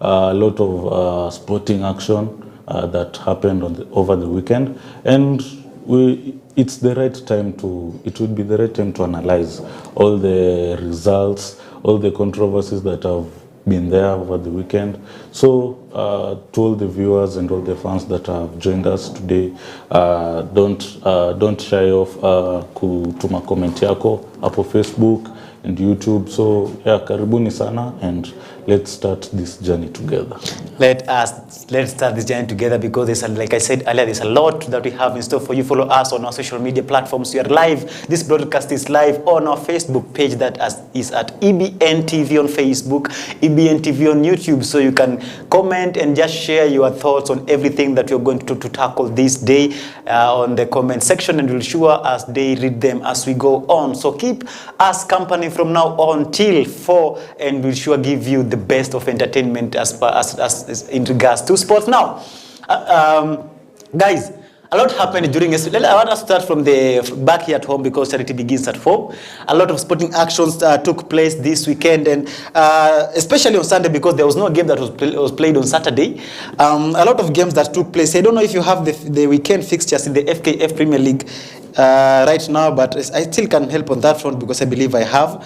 a lot of sporting action that happened over the weekend, and it would be the right time to analyze all the results, all the controversies that have been there over the weekend. So to all the viewers and all the fans that have joined us today, don't shy off kutuma comment yako hapo Facebook and YouTube. So yeah, karibuni sana, and let's start this journey together. Let's start this journey together, because like I said earlier, there's a lot that we have in store for you. Follow us on our social media platforms. We are live. This broadcast is live on our Facebook page that is at EBN TV on Facebook, EBN TV on YouTube. So you can comment and just share your thoughts on everything that you're going to tackle this day on the comment section, and we'll sure as they read them as we go on. So keep us company from now on till 4, and we'll sure give you the best of entertainment as in regards to sports. Now, guys, a lot happened during this. I want to start from the back here at home, because charity begins at 4. A lot of sporting actions took place this weekend, and especially on Sunday, because there was no game that was played on Saturday. A lot of games that took place. I don't know if you have the weekend fixtures in the FKF Premier League right now, but I still can help on that front, because I believe I have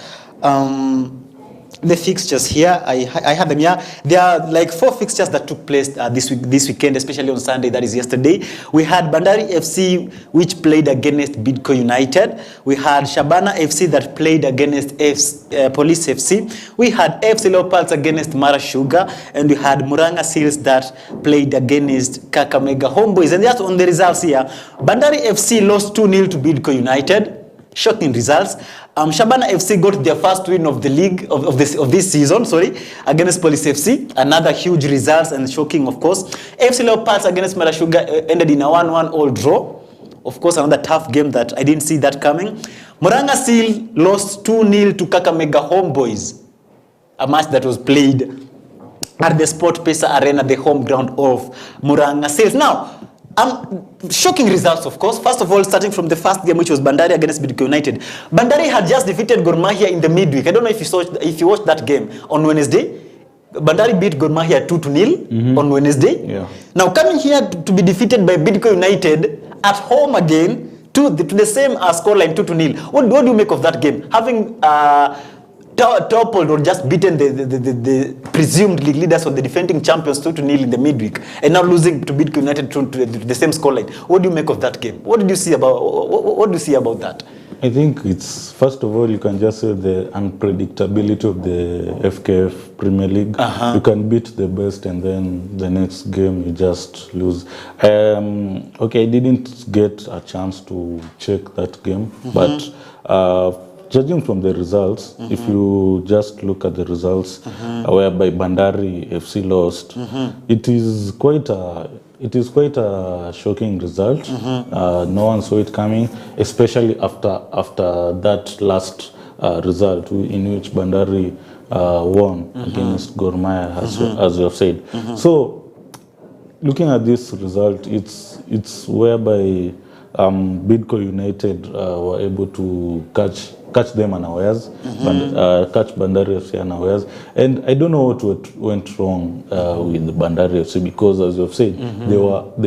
the fixtures here. I had them here. There are like 4 fixtures that took place this weekend, especially on Sunday, that is yesterday. We had Bandari FC, which played against Bidco United. We had Shabana FC that played against Police FC. We had FC Leopards against Mara Sugar, and we had Muranga Seals that played against Kakamega Homeboys. And that's on the results here. Bandari FC lost 2-0 to Bidco United. Shocking results. Shabana FC got their first win of the league of this season, against Police FC. Another huge result, and shocking, of course. FC Leopards against Mara Sugar ended in a 1-1 all draw. Of course, another tough game that I didn't see that coming. Muranga Seal lost 2-0 to Kakamega Homeboys, a match that was played at the Sport Pesa Arena, the home ground of Muranga Seals. Now, shocking results, of course. First of all, starting from the first game, which was Bandari against Bidco United. Bandari had just defeated Gor Mahia in the midweek. I don't know if you watched that game on Wednesday. Bandari beat Gor Mahia 2-0 on Wednesday. Yeah. Now coming here to be defeated by Bidco United at home again to the same scoreline 2-0. What do you make of that game? Having toppled or just beaten the presumed league leaders or the defending champions 2-0 in the midweek, and now losing to Bidco United to the same scoreline. What do you make of that game? What do you see about that? I think it's, first of all, you can just say the unpredictability of the FKF Premier League. You can beat the best, and then the next game you just lose. Okay, I didn't get a chance to check that game, but judging from the results, if you just look at the results, whereby Bandari FC lost, it is quite a shocking result. No one saw it coming, especially after that last result in which Bandari won against Gor Mahia, as you have said. So, looking at this result, it's whereby Bidco United were able to catch them unawares, catch Bandari FC unawares. And I don't know what went wrong with Bandari FC, because, as you have said, they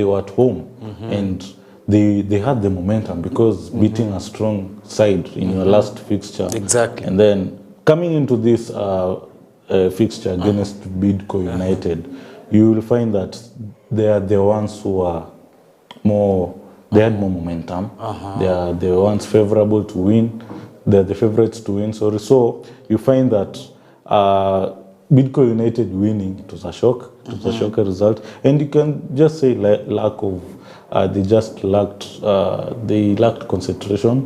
were at home, and they had the momentum, because beating a strong side in your last fixture. Exactly. And then coming into this fixture against Bidco United, you will find that they are the ones who are they had more momentum. They are the ones favorable to win. They're the favorites to win, So you find that Bidco United winning, it was a shock. It was a shocker result. And you can just say lack of, they lacked concentration.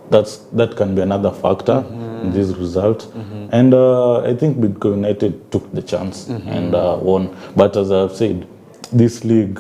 That can be another factor in this result. And I think Bidco United took the chance and won. But as I've said, this league,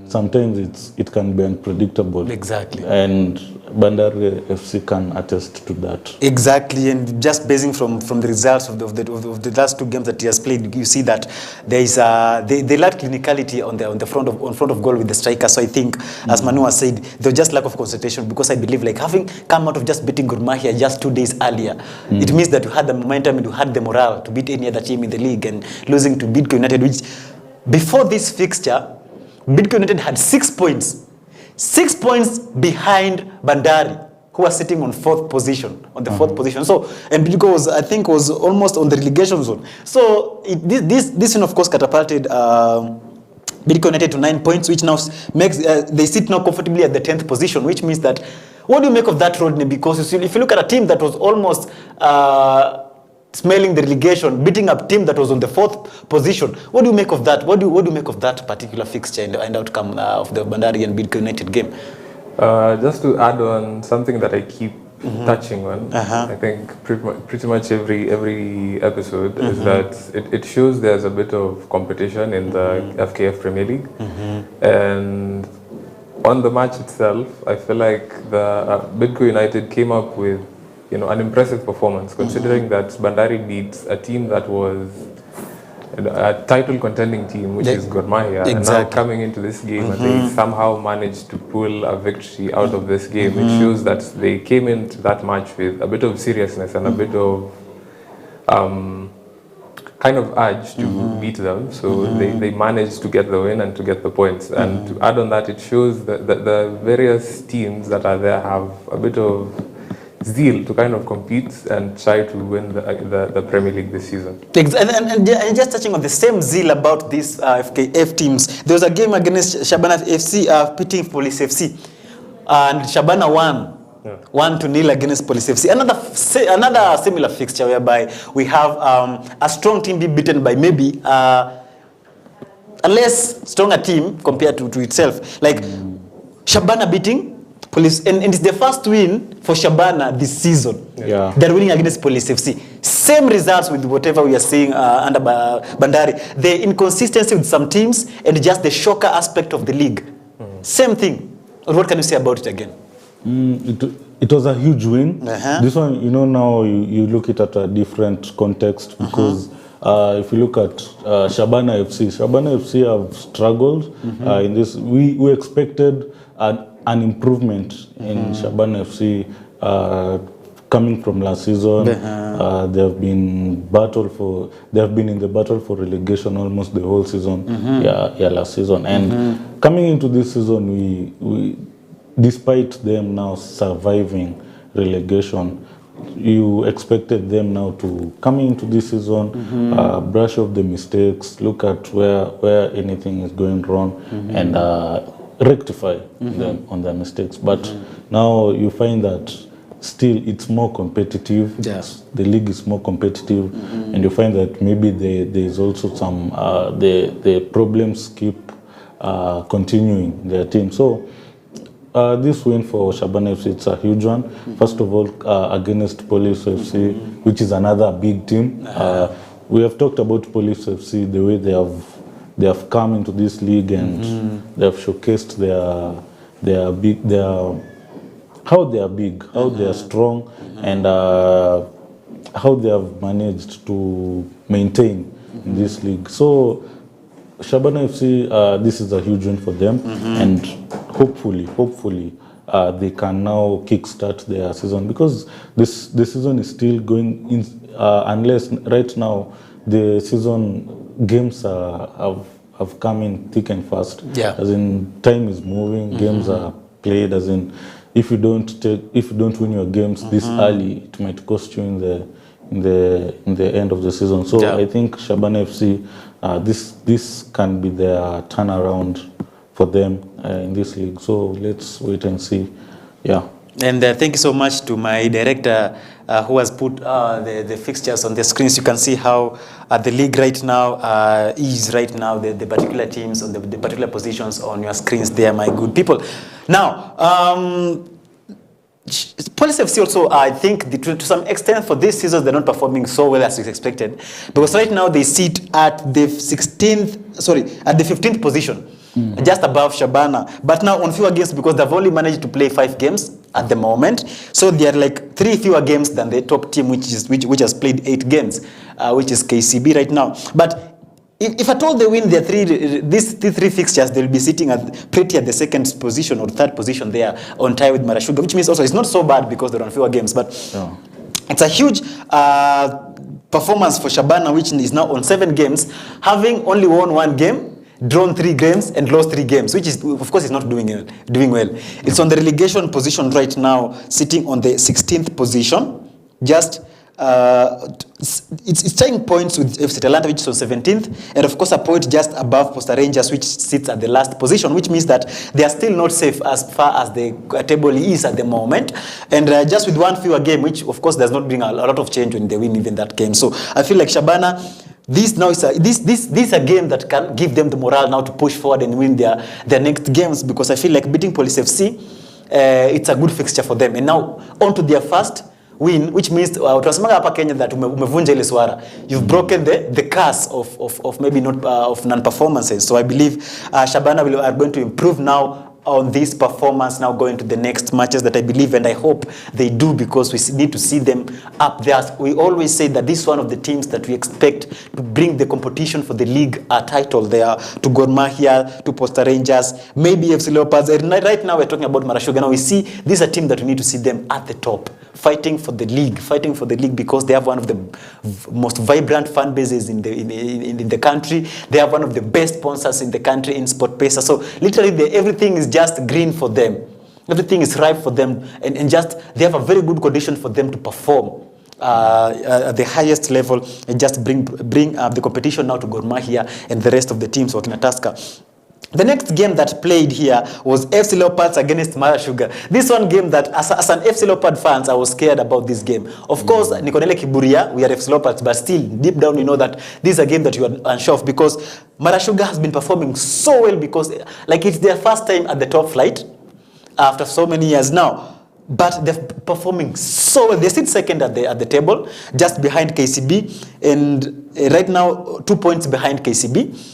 sometimes it can be unpredictable. Exactly. And Bandari FC can attest to that. Exactly, and just basing from the results of the last 2 games that he has played, you see that there is they lack clinicality on the front of goal with the striker. So I think, as Manu has said, there was just lack of concentration, because I believe like having come out of just beating Gor Mahia just 2 days earlier, it means that you had the momentum and you had the morale to beat any other team in the league, and losing to Bidco United, which before this fixture, Bidco United had 6 points. 6 points behind Bandari, who was sitting on 4th position, on the 4th position. So, and Bidco was, I think, was almost on the relegation zone. So this one, of course, catapulted Bidco United to 9 points, which now makes they sit now comfortably at the 10th position, which means that, what do you make of that, Rodney? Because if you look at a team that was almost smelling the relegation, beating up team that was on the 4th position, what do you make of that? What do you make of that particular fixture and outcome of the Bandari and Bidco United game? Just to add on something that I keep touching on, I think pretty much every episode is that it shows there's a bit of competition in the FKF Premier League, and on the match itself, I feel like the Bidco United came up with an impressive performance, considering that Bandari beats a team that was a title contending team, which is Gor Mahia, and now coming into this game, and they somehow managed to pull a victory out of this game. It shows that they came into that match with a bit of seriousness and a bit of kind of urge to beat them. So they managed to get the win and to get the points. And to add on that, it shows that the various teams that are there have a bit of zeal to kind of compete and try to win the Premier League this season. And just touching on the same zeal about these FKF teams, there was a game against Shabana FC pitting Police FC, and Shabana won 1-0 against Police FC. Another similar fixture whereby we have a strong team be beaten by maybe a less stronger team compared to itself, like Shabana beating Police, and it's the first win for Shabana this season. They're winning against Police FC. Same results with whatever we are seeing under Bandari. The inconsistency with some teams and just the shocker aspect of the league. Same thing. What can you say about it again? It was a huge win. This one, now you look at a different context, because if you look at Shabana FC have struggled in this. We expected an improvement in Shabana FC coming from last season. They have been in the battle for relegation almost the whole season. Last season, and coming into this season, we despite them now surviving relegation, you expected them now to come into this season, brush off the mistakes, look at where anything is going wrong, and rectify them on their mistakes. But now you find that still it's more competitive. The league is more competitive, and you find that maybe there is also some the problems keep continuing their team. So this win for Shabana FC, it's a huge one. First of all, against Police FC, which is another big team. We have talked about Police FC, the way they have come into this league, and they have showcased how they are big, how they are strong, and how they have managed to maintain in this league. So Shabana FC, this is a huge win for them, and hopefully they can now kickstart their season, because this season is still going in, unless right now the season games have come in thick and fast. As in, time is moving, games are played. As in, if you don't win your games this early, it might cost you in the end of the season. So I think Shabana FC, this can be their turnaround for them in this league. So let's wait and see. And thank you so much to my director who has put the fixtures on the screens. You can see how the league right now is right now, the particular teams on the particular positions on your screens there, my good people. Now, Police FC also, I think, to some extent for this season, they're not performing so well as expected, because right now they sit at the 15th position. just above Shabana. But now on fewer games, because they've only managed to play 5 games at the moment, so they are like 3 fewer games than the top team, which has played 8 games, which is KCB right now. But if at all they win their these three fixtures, they'll be sitting pretty at the 2nd position or 3rd position there on tie with Marashuga, which means also it's not so bad because they're on fewer games, but it's a huge performance for Shabana, which is now on 7 games, having only won 1 game, drawn 3 games, and lost 3 games, which is, of course, is not doing well. It's on the relegation position right now, sitting on the 16th position, just it's tying points with FC Atalanta, which is on 17th, and of course a point just above Posta Rangers, which sits at the last position, which means that they are still not safe as far as the table is at the moment, and just with 1 fewer game, which of course does not bring a lot of change when they win even that game. So I feel like Shabana, this now is a game that can give them the morale now to push forward and win their next games, because I feel like beating Police FC, it's a good fixture for them. And now on to their first win, which means tunasemaga hapa Kenya that umevunja ile swara. You've broken the curse of maybe not of non-performances. So I believe Shabana are going to improve now on this performance, now going to the next matches that I believe and I hope they do, because we need to see them up there. We always say that this is one of the teams that we expect to bring the competition for the league title there, to Gor Mahia, to Posta Rangers, maybe FC Leopards. And right now we're talking about Marashuga. Now we see this is a team that we need to see them at the top, fighting for the league, because they have one of the most vibrant fan bases in the country. They have one of the best sponsors in the country in SportPesa. So literally everything is just green for them. Everything is ripe for them, and just they have a very good condition for them to perform at the highest level and just bring the competition now to Gor Mahia and the rest of the teams working at Tusker. The next game that played here was FC Leopards against Marashuga. This one game that, as an FC Leopard fans, I was scared about this game. Of course, Nikonele Kiburia, we are FC Leopards, but still, deep down, you know that this is a game that you are unsure of, because Marashuga has been performing so well, because like it's their first time at the top flight after so many years now. But they're performing so well. They sit 2nd at the table, just behind KCB, and right now 2 points behind KCB.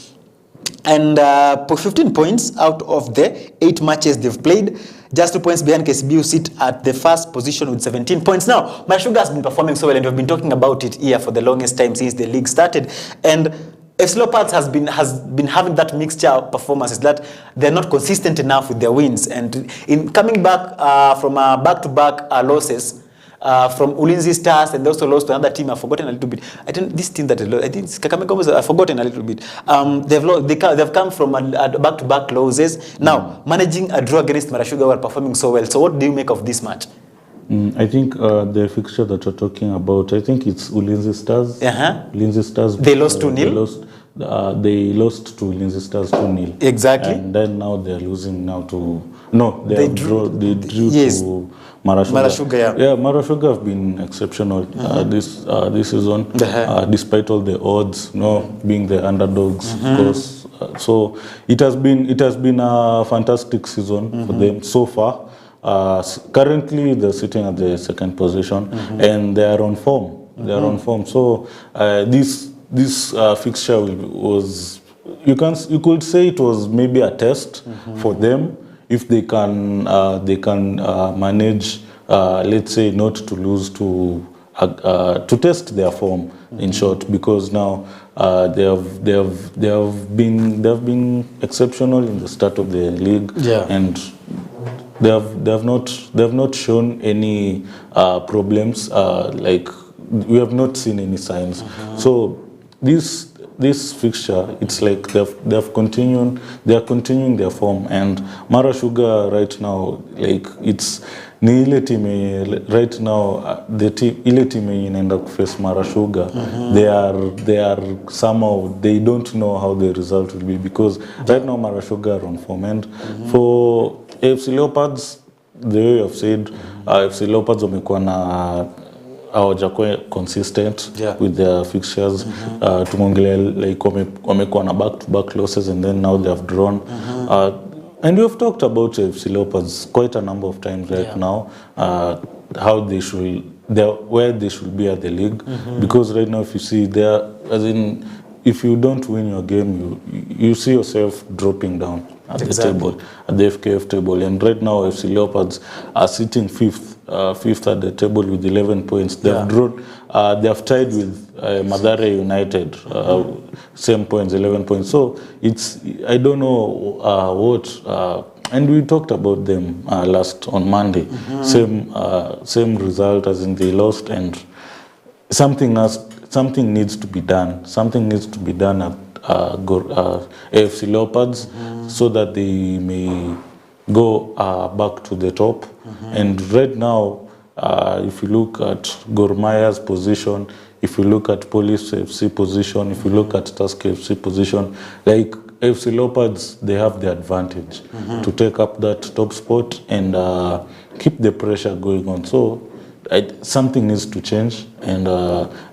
And 15 points out of the 8 matches they've played, just 2 points behind KCB, who sit at the 1st position with 17 points. Now, Marashuga has been performing so well, and we've been talking about it here for the longest time since the league started. And FC Leopards has been having that mixture of performances, that they're not consistent enough with their wins. And in coming back from back-to-back losses, from Ulinzi Stars, and they also lost to another team. I've forgotten a little bit. This team that I think Kakamega, I've forgotten a little bit. They've come from back-to-back losses. Now, managing a draw against Marashuga, were performing so well. So what do you make of this match? I think the fixture that you're talking about, I think it's Ulinzi Stars. Ulinzi Stars. They lost 2-0. They lost to Ulinzi Stars 2-0. Exactly. And then now they're losing now to... No, they drew yes, to Marashuga. Yeah, Marashuga have been exceptional this season, despite all the odds, being the underdogs, of course. So it has been a fantastic season for them so far. Currently, they're sitting at the 2nd position, and they are on form. They are on form. So this fixture was, you could say it was maybe a test for them, if they can manage, let's say, not to lose, to test their form, in short, because now they have been exceptional in the start of the league, and they have not shown any problems. Like, we have not seen any signs. So this fixture, it's like they are continuing their form, and Marashuga right now, like, it's ni ile team right now, the team ile team inaenda kuface Marashuga, they are somehow, they don't know how the result will be, because right now Marashuga are on form, and for FC Leopards, the way I've said, FC Leopards wamekuwa na hawajakuwa consistent with their fixtures. Tumongelea, like, wamekuwa na back-to-back losses, and then now they have drawn. And we've talked about FC Leopards quite a number of times now, how they should, where they should be at the league, because right now, if you see, if you don't win your game, you see yourself dropping down at the table, at the FKF table. And right now, FC Leopards are sitting fifth at the table with 11 points. They've drawn, they have tied with Mathare United, same points, 11 points. So it's, I don't know what. And we talked about them last on Monday. Same result as in they lost, and something needs to be done. Something needs to be done at AFC Leopards so that they may go back to the top. And right now, if you look at Gor Mahia's position, if you look at Police FC position, if you look at Tusker FC position, like AFC Leopards, they have the advantage to take up that top spot and keep the pressure going on. So something needs to change, and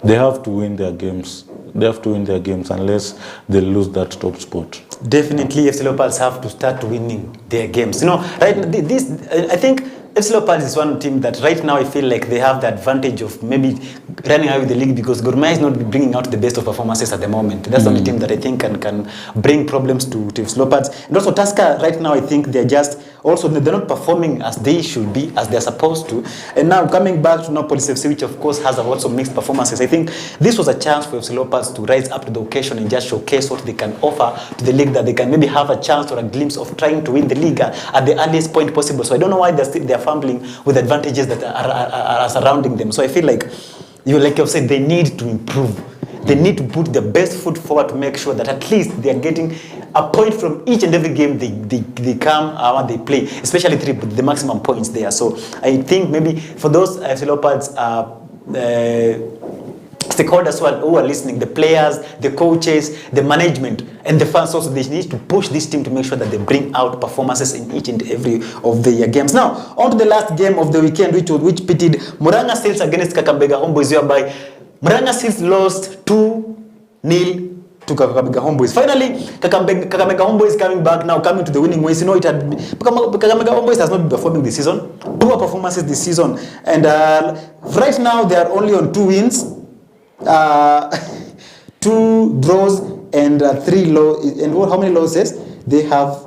they have to win their games. They have to win their games unless they lose that top spot. Definitely, FC Leopards have to start winning their games. You know, right? This, I think FC Leopards is one team that right now I feel like they have the advantage of maybe running away with the league, because Gor Mahia is not bringing out the best of performances at the moment. That's the only team that I think can bring problems to FC Leopards. And also Tusker right now, I think they're just also they're not performing as they should be, as they're supposed to. And now coming back to Police FC, which of course has also mixed performances, I think this was a chance for FC Leopards to rise up to the occasion and just showcase what they can offer to the league, that they can maybe have a chance or a glimpse of trying to win the league at the earliest point possible. So I don't know why they're fumbling with advantages that are surrounding them. So I feel like you've said, they need to improve. They need to put the best foot forward to make sure that at least they are getting a point from each and every game they come when they play, especially the maximum points there. So I think maybe for those FC Leopards stakeholders who are listening, the players, the coaches, the management, and the fans also, they need to push this team to make sure that they bring out performances in each and every of their games. Now, on to the last game of the weekend, which pitted Murang'a Seals against Kakamega Homeboys, whereby Murang'a Seals lost 2-0 to Kakamega Homeboys. Finally, Kakamega Homeboys coming back now, coming to the winning ways. You know, Kakamega Homeboys has not been performing this season. Poor performances this season. And right now, they are only on 2 wins, 2 draws, and 3 losses. And how many losses? They have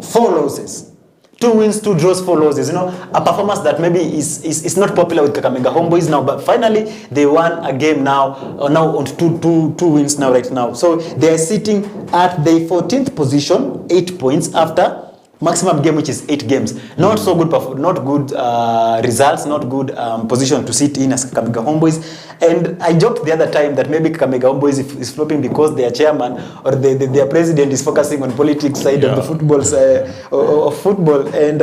4 losses. 2 wins, 2 draws, 4 losses. You know, a performance that maybe is not popular with Kakamega Homeboys now, but finally they won a game now on two wins now, right now. So they are sitting at the 14th position, 8 points after maximum game, which is 8 games. Not so good, not good results, not good position to sit in as Kakamega Homeboys. And I joked the other time that maybe Kakamega Homeboys is flopping because their chairman or their president is focusing on politics side of the football. And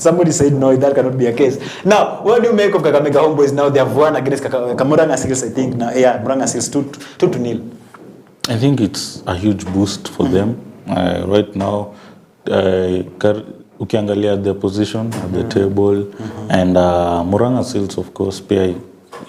somebody said no, that cannot be a case. Now, what do you make of Kakamega Homeboys? Now they have won against Murang'a Seals, I think. Now, yeah, Murang'a Seals 2-0. I think it's a huge boost for them right now. Ukiangalia their position at the table, and Murang'a Seals, of course, pia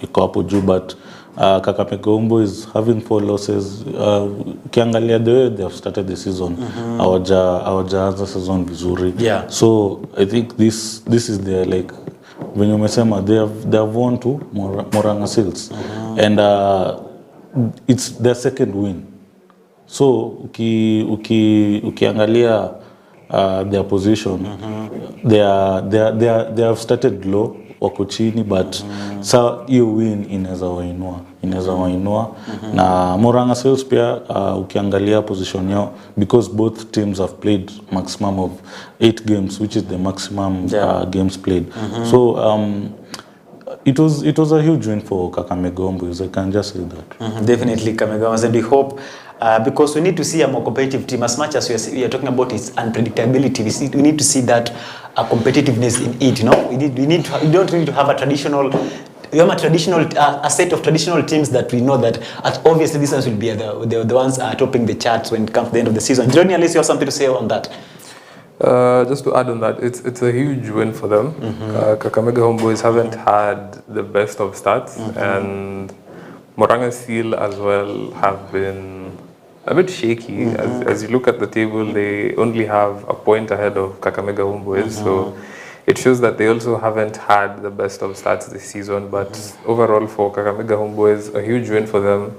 iko hapo juu, but Kakamega Homeboys is having 4 losses. Ukiangalia the way they have started the season, hawajaanza season vizuri. Yeah. So I think this is their, like when you umesema, they have won to Murang'a Seals, and it's their second win. So ukiangalia their position, they have started low, wako chini, but sa hiyo win inaweza wainua. Na Murang'a Seals pia ukiangalia position yao, because both teams have played maximum of 8 games, which is the maximum games played. So it was a huge win for Kakamega Homeboys, I can just say that. Definitely Kakamega Homeboys, and we hope because we need to see a more competitive team. As much as we are talking about its unpredictability, we need to see that competitiveness in it. You know, we don't need to have a traditional. We have a set of traditional teams that we know that obviously these ones will be the ones topping the charts when it comes to the end of the season. Johnny, unless you have something to say on that. Just to add on that, it's a huge win for them. Kakamega Homeboys haven't had the best of starts, and Murang'a Seals as well have been a bit shaky. As you look at the table, they only have a point ahead of Kakamega Homeboys, so it shows that they also haven't had the best of starts this season. But overall, for Kakamega Homeboys, a huge win for them.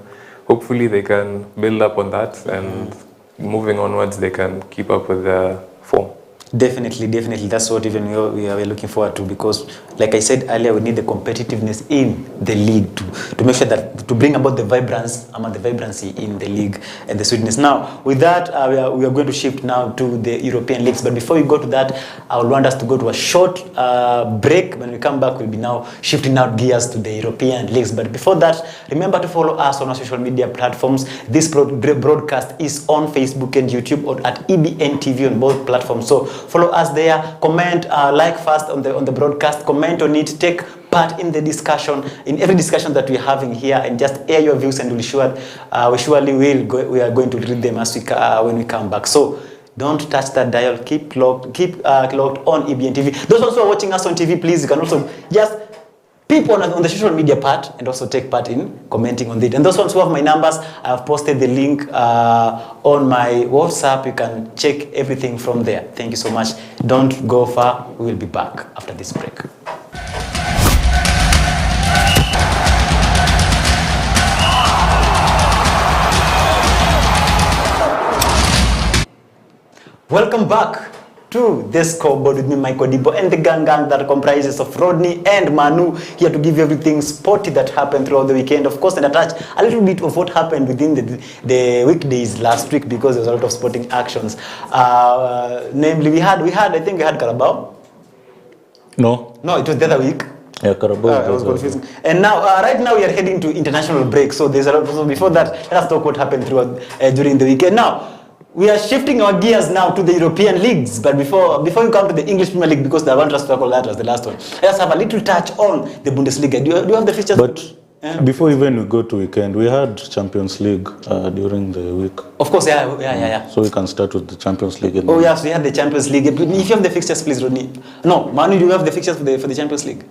hopefully they can build up on that, and moving onwards they can keep up with their form. Definitely. That's what even we are looking forward to, because, like I said earlier, we need the competitiveness in the league to make sure that to bring about the vibrancy in the league and the sweetness. Now, with that, we are going to shift now to the European leagues. But before we go to that, I would want us to go to a short break. When we come back, we'll be now shifting out gears to the European leagues. But before that, remember to follow us on our social media platforms. This broadcast is on Facebook and YouTube, or at EBN TV on both platforms. So follow us there, comment, like first on the broadcast, comment on it, take part in the discussion, in every discussion that we're having here, and just air your views, and we surely we are going to read them as when we come back. So don't touch that dial, keep locked on EBN TV. Those also are watching us on TV, please, you can also just peep on the social media part and also take part in commenting on it. And those ones who have my numbers, I have posted the link on my WhatsApp. You can check everything from there. Thank you so much. Don't go far. We will be back after this break. Welcome back to the scoreboard with me, Michael Dibo, and the gang that comprises of Rodney and Manu, here to give you everything sporty that happened throughout the weekend, of course, and attach a little bit of what happened within the weekdays last week, because there's a lot of sporting actions. Namely, I think we had Carabao. No, it was the other week. Yeah, Carabao. I was confusing. And now, right now, we are heading to international break. So there's a lot. So before that, let us talk what happened throughout during the weekend. Now, we are shifting our gears now to the European leagues. But before we come to the English Premier League, because I want us to tackle that as the last one, let's have a little touch on the Bundesliga. Do you have the features? But before even we go to weekend, we had Champions League during the week. Of course, yeah. So we can start with the Champions League. Oh yes, we had the Champions League. If you have the fixtures, please, Rodney. No, Manu, do you have the fixtures for the Champions League?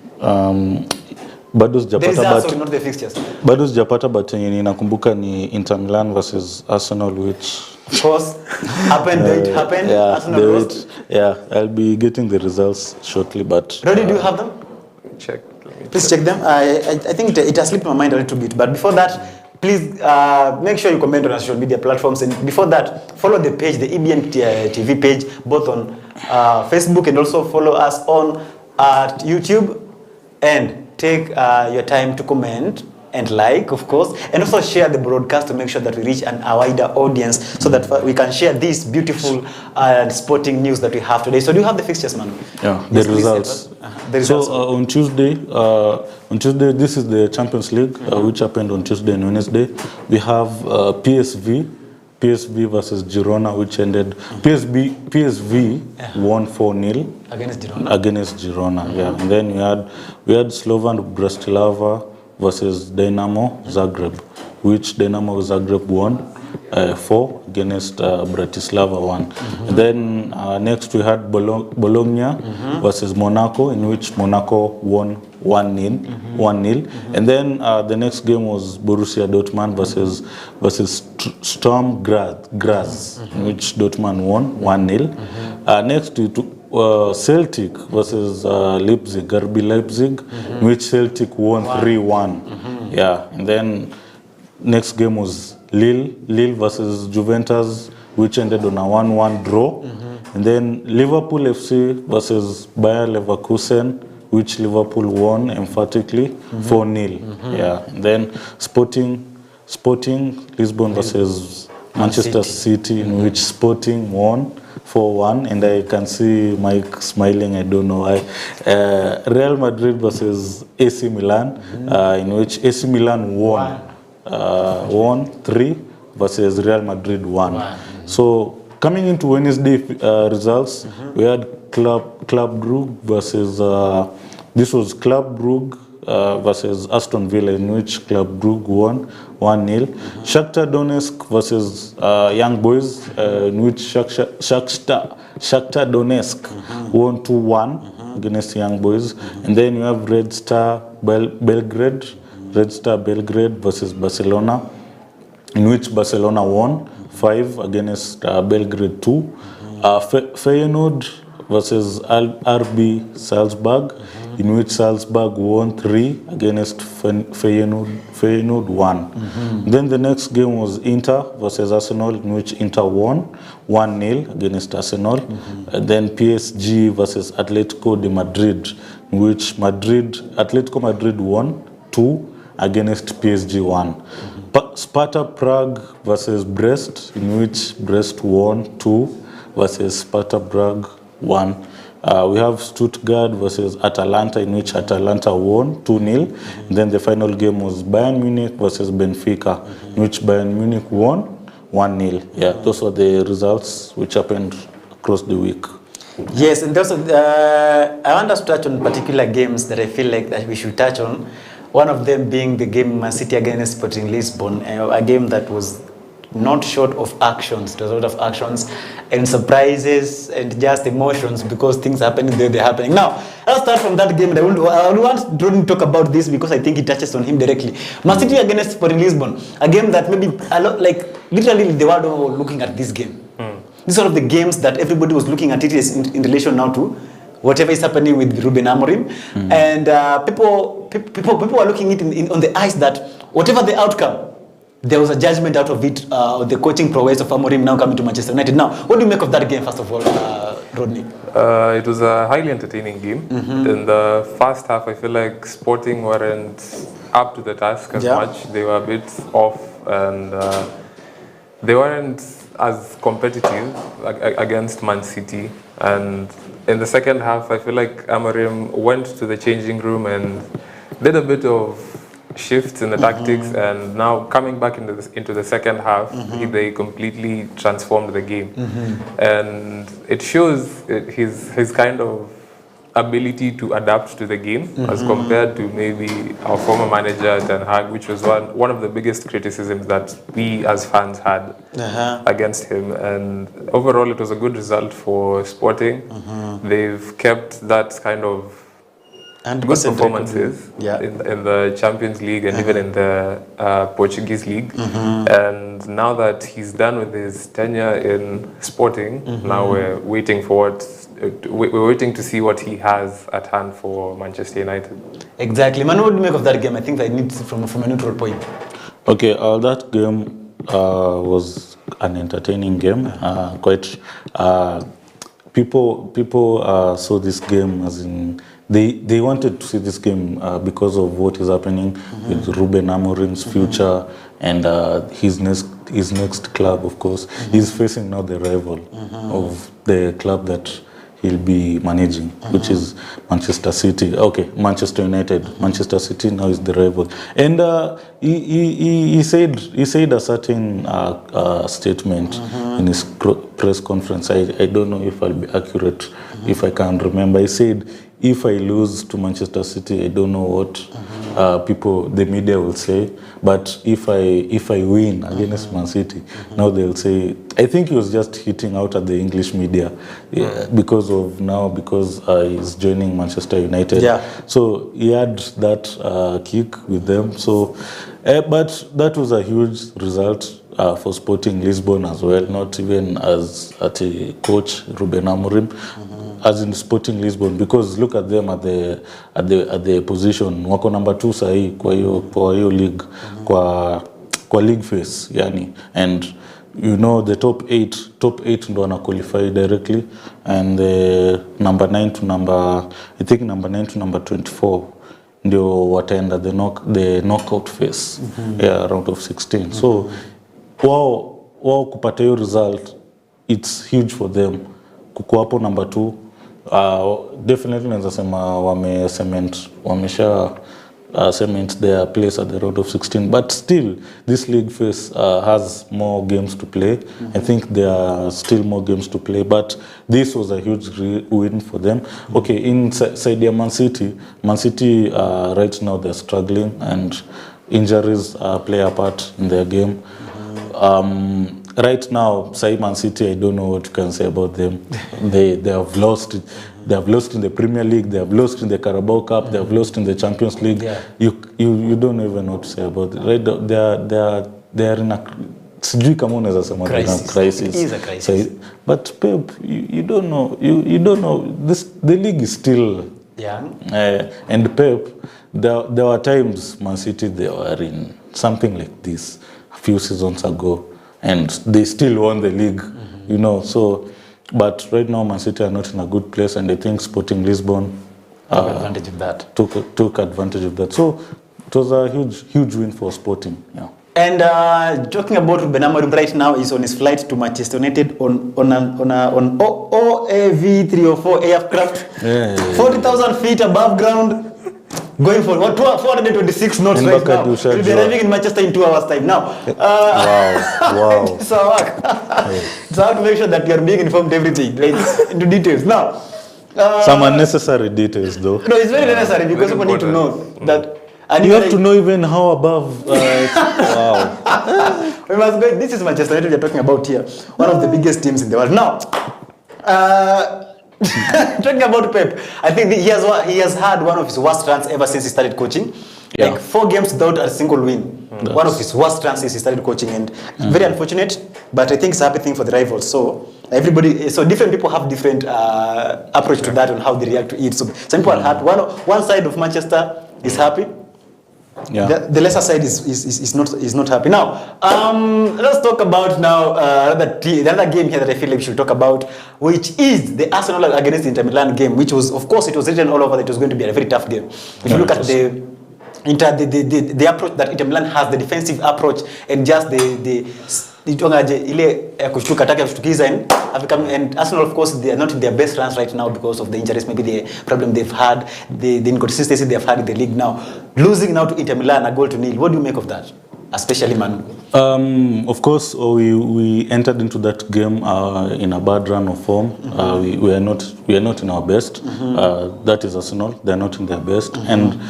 Bado sijapata, not the fixtures. Bado sijapata, but yenye nakumbuka ni Inter Milan versus Arsenal, which of course happened. It happened. Yeah, Arsenal lost. Yeah, I'll be getting the results shortly. But Rodney, do you have them? Check. Please check them. I think it has slipped my mind a little bit. But before that, please make sure you comment on our social media platforms. And before that, follow the page, the EBN TV page, both on Facebook, and also follow us on YouTube. And take your time to comment and like, of course, and also share the broadcast to make sure that we reach a wider audience, so that we can share this beautiful sporting news that we have today. So do you have the fixtures, Manu? Yeah, the results. So on Tuesday, this is the Champions League, which happened on Tuesday and Wednesday. We have PSV versus Girona, which ended PSV won 4-0 against Girona. Yeah, and then we had Slovan Bratislava versus Dynamo Zagreb, which Dynamo Zagreb won 4 against Bratislava 1. And then next we had Bologna versus Monaco, in which Monaco won 1-0. And then the next game was Borussia Dortmund versus Sturm Graz, in which Dortmund won 1-0. Next we took Celtic versus Leipzig, RB Leipzig, in which Celtic won 3-1. Yeah, and then next game was Lille versus Juventus, which ended on a 1-1 draw. And then Liverpool FC versus Bayer Leverkusen, which Liverpool won emphatically 4-0. Yeah, and then Sporting Lisbon versus Manchester City, in which Sporting won 4-1, and I can see Mike smiling, I don't know why. Real Madrid versus AC Milan, in which AC Milan won 3 versus Real Madrid 1. So coming into Wednesday results, we had Club Brugge versus this was Club Brugge versus Aston Villa, in which Club Brugge won 1-0. Shakhtar Donetsk versus Young Boys, in which Shakhtar Donetsk won 2-1 against Young Boys. And then you have Red Star Belgrade versus Barcelona, in which Barcelona won 5 against Belgrade 2. Feyenoord versus RB Salzburg, in which Salzburg won 3 against Feyenoord 1. Then the next game was Inter versus Arsenal, in which Inter won 1-0 against Arsenal. Then PSG versus Atletico de Madrid, in which Atletico Madrid won 2 against PSG 1. Sparta Prague versus Brest, in which Brest won 2 versus Sparta Prague 1. We have Stuttgart versus Atalanta, in which Atalanta won 2-0. Then the final game was Bayern Munich versus Benfica, in which Bayern Munich won 1-0. Yeah, those were the results which happened across the week. Yes, and also I want us to touch on particular games that I feel like that we should touch on. One of them being the game Man City against Sporting Lisbon, a game that was not short of actions. There was a lot of actions and surprises and just emotions because things happening there, they're happening. Now, I'll start from that game. And I want to talk about this because I think it touches on him directly. Man City against Sporting Lisbon, a game that maybe a lot, like literally the world were looking at this game. This is one of the games that everybody was looking at it in relation now to whatever is happening with Ruben Amorim, and people are looking at it on the eyes that whatever the outcome, there was a judgment out of it, the coaching prowess of Amorim now coming to Manchester United. Now, what do you make of that game, first of all, Rodney? It was a highly entertaining game. In the first half, I feel like Sporting weren't up to the task as much. They were a bit off, and they weren't as competitive against Man City. And in the second half, I feel like Amorim went to the changing room and did a bit of shifts in the tactics, and now coming back into the second half, they completely transformed the game. And it shows his kind of ability to adapt to the game as compared to maybe our former manager Ten Hag, which was one of the biggest criticisms that we as fans had against him. And overall, it was a good result for Sporting. They've kept that kind of good performances in the Champions League and even in the Portuguese league. And now that he's done with his tenure in Sporting, now we're waiting we're waiting to see what he has at hand for Manchester United. Exactly. Man, what do you make of that game? I think I need from a neutral point. Okay, that game was an entertaining game. People saw this game as in they wanted to see this game because of what is happening with Ruben Amorim's future and his next club, of course. He's facing now the rival of the club that he'll be managing, which is Manchester City. Okay, Manchester United. Manchester City now is the rival. And he said a certain statement in his press conference. I don't know if I'll be accurate, if I can remember. He said, if I lose to Manchester City, I don't know what the media will say. But if I win against Man City, now they'll say. I think he was just hitting out at the English media because he's joining Manchester United. So he had that kick with them. So, but that was a huge result for Sporting Lisbon as well. Not even as at a coach Ruben Amorim. As in Sporting Lisbon, because look at them at the position, wako number 2 sahi kwa hiyo league, kwa league phase yani, and you know the top 8 ndo wana qualify directly, and the number 9 to number 24 ndio wataenda the knockout phase, round of 16. So wao kupata hiyo result, it's huge for them. Kuko hapo number 2, definitely naweza sema wamesha cement their place at the round of 16, but still this league phase has more games to play. I think there are still more games to play, but this was a huge win for them. Okay, inside Man City right now they're struggling and injuries play a part in their game. Right now, Man City, I don't know what you can say about them. They have lost. They have lost in the Premier League. They have lost in the Carabao Cup. They have lost in the Champions League. You don't even know what to say about it. Right? They are in a crisis. It is a crisis. But Pep, you don't know. You don't know. The league is still Yeah. And Pep, there were times Man City, they were in something like this a few seasons ago, and they still won the league, you know. So, but right now Man City are not in a good place, and I think Sporting Lisbon Took advantage of that. took advantage of that. So it was a huge win for Sporting. Yeah. And talking about Ruben Amorim right now is on his flight to Manchester United on OAV 304 aircraft, 40,000 feet above ground, going for what 426 knots In right now. Bakadu He'll be arriving in Manchester in 2 hours time. Now, Wow. it's our work. It's our work to make sure that you are being informed everything, like into details. Now, Some unnecessary details, though. no, it's very necessary because Very people need to important. know that. And You have to know even how above. Wow. We must go. This is Manchester United we are talking about here. One of the biggest teams in the world. Now, talking about Pep, I think he has had one of his worst runs ever since he started coaching. Yeah. Like 4 games without a single win. One of his worst runs since he started coaching, and very unfortunate. But I think it's a happy thing for the rivals. So different people have different approach to that and how they react to it. So some people are happy. One side of Manchester is happy. Yeah. The lesser side is not happy. Now, let's talk about now the other game here that I feel like we should talk about, which is the Arsenal against the Inter Milan game, which was, of course, it was written all over that it was going to be a very tough game. If you look at the approach that Inter Milan has, the defensive approach, and just and Arsenal, of course, they are not in their best runs right now because of the injuries, maybe the problem they've had, the inconsistency they've had in the league now. Losing now to Inter Milan, 1-0. What do you make of that? Especially Manu. Of course, we entered into that game in a bad run of form. We are not in our best. That is Arsenal. They are not in their best. And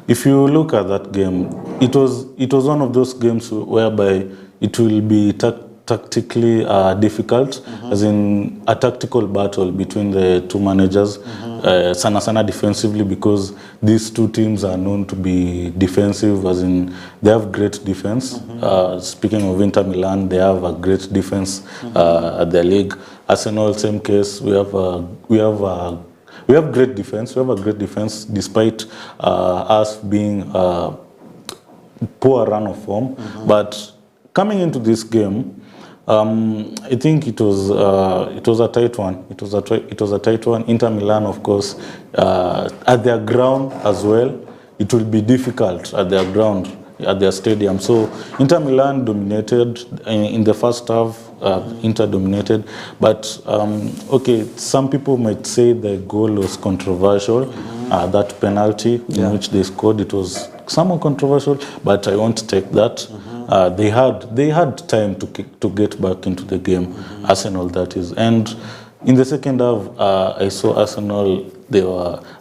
if you look at that game, it was one of those games whereby it will be tactically difficult, as in a tactical battle between the two managers, sana defensively, because these two teams are known to be defensive, as in they have great defense. Speaking of Inter Milan, they have a great defense at their league. Arsenal, same case. We have great defense. We have a great defense despite us being poor run of form. But coming into this game, I think it was a tight one. It was a tight one. Inter Milan, of course, at their ground as well, it will be difficult at their ground, at their stadium. So Inter Milan dominated in the first half. Inter dominated, but okay, some people might say the goal was controversial. That penalty in which they scored, it was somewhat controversial, but I won't take that. They had time to get back into the game, Arsenal that is. And in the second half, I saw Arsenal.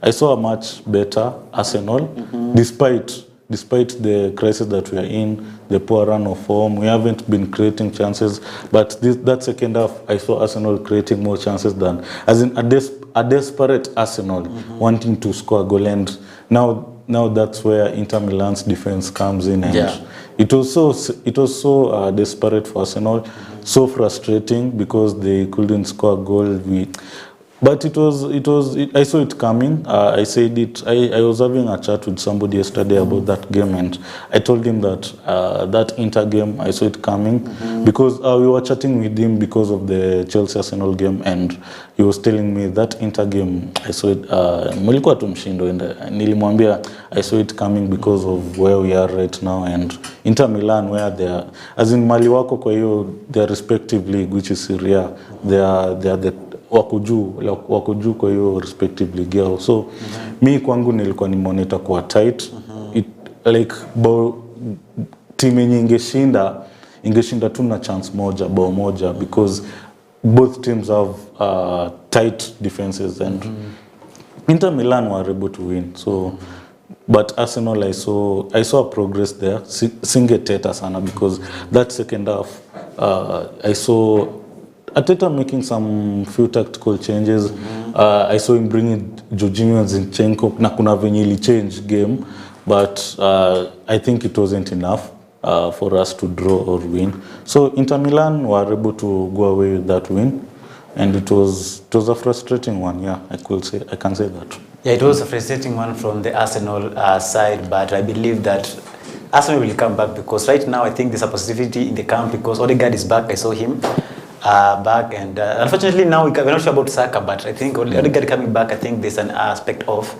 I saw a much better Arsenal, despite the crisis that we are in, the poor run of form. We haven't been creating chances, but that second half, I saw Arsenal creating more chances than, as in a desperate Arsenal wanting to score a goal. And now that's where Inter Milan's defense comes in, and it was so desperate for Arsenal, so frustrating because they couldn't score a goal. But I saw it coming. I said it. I was having a chat with somebody yesterday about that game, and I told him that that Inter game, I saw it coming, because we were chatting with him because of the Chelsea-Arsenal game, and he was telling me that Inter game, I saw it, mulikuwa tumshindo, and nilimwambia I saw it coming because of where we are right now, and Inter Milan, where they are, as in mali wako kwa hiyo their respective league, which is Serie A, they are the wako juu kwa hiyo respective league yao. So mi kwangu nilikuwa ni monitor kwa tight. Like team yenye ingeshinda tu na chance bao moja, because both teams have tight defenses, and Inter Milan were able to win. So but Arsenal, I saw progress there. Singeteta sana, because that second half I saw Arteta making some few tactical changes. I saw him bringing Jorginho and Zinchenko, na kuna venye ili change game, but I think it wasn't enough for us to draw or win. So Inter Milan were able to go away with that win, and it was a frustrating one. Yeah, I can say that. Yeah, it was a frustrating one from the Arsenal side, but I believe that Arsenal will come back because right now I think there's a positivity in the camp because Odegaard is back. I saw him back, and unfortunately now we're not sure about Saka, but I think Odegaard coming back, I think there's an aspect of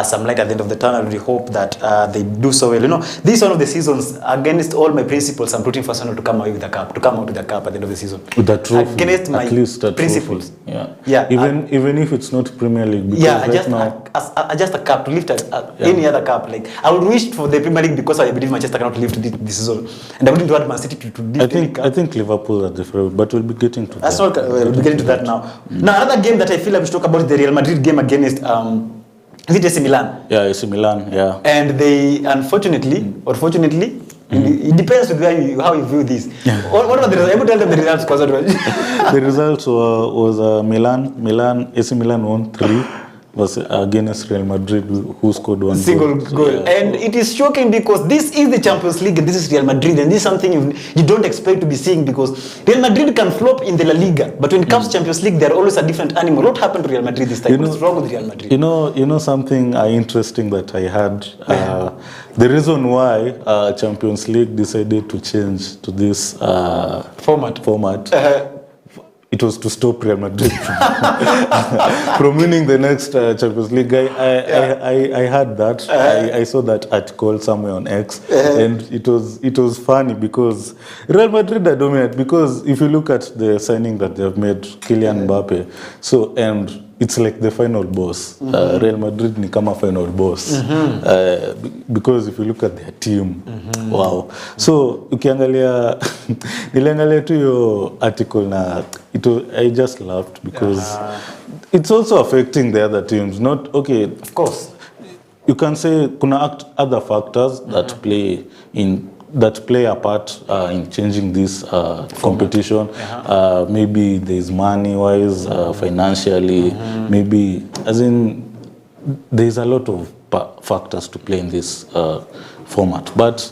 some light at the end of the tunnel. We hope that they do so well. You know, this is one of the seasons against all my principles. I'm rooting for Arsenal to come out with the cup, at the end of the season. With the trophy, against my at least a principles. Trophy. Yeah, yeah. Even if it's not Premier League. Because yeah, right just a cup to lift any other cup. Like I would wish for the Premier League because I believe Manchester cannot lift this season, and I wouldn't want Man City to lift any cup. I think Liverpool are the favorite, but we'll be getting to that. We'll be getting to that now. Now another game that I feel I should talk about is the Real Madrid game against is it AC Milan? Yeah, AC Milan, yeah. And they, unfortunately, or fortunately, it depends with how you view this. What were the results? I would tell them the results. The results was AC Milan won 3, was against Real Madrid, who scored 1 single goal. Yeah. And it is shocking because this is the Champions League and this is Real Madrid, and this is something you don't expect to be seeing because Real Madrid can flop in the La Liga, but when it comes to Champions League, they're always a different animal. What happened to Real Madrid this time? What's wrong with Real Madrid? You know something interesting that I had. The reason why Champions League decided to change to this format. It was to stop Real Madrid from winning the next Champions League. I heard that. I saw that article somewhere on X, and it was funny because Real Madrid are dominant. Because if you look at the signing that they've made, Kylian Mbappe, so and it's like the final boss. Real Madrid ni kama final boss. Because if you look at their team, wow. So niliangalia tu yo article na I just laughed because it's also affecting the other teams. Not okay. Of course, you can say kuna other factors that play a part in changing this competition. Maybe there's money-wise, financially. Maybe, as in, there's a lot of factors to play in this format. But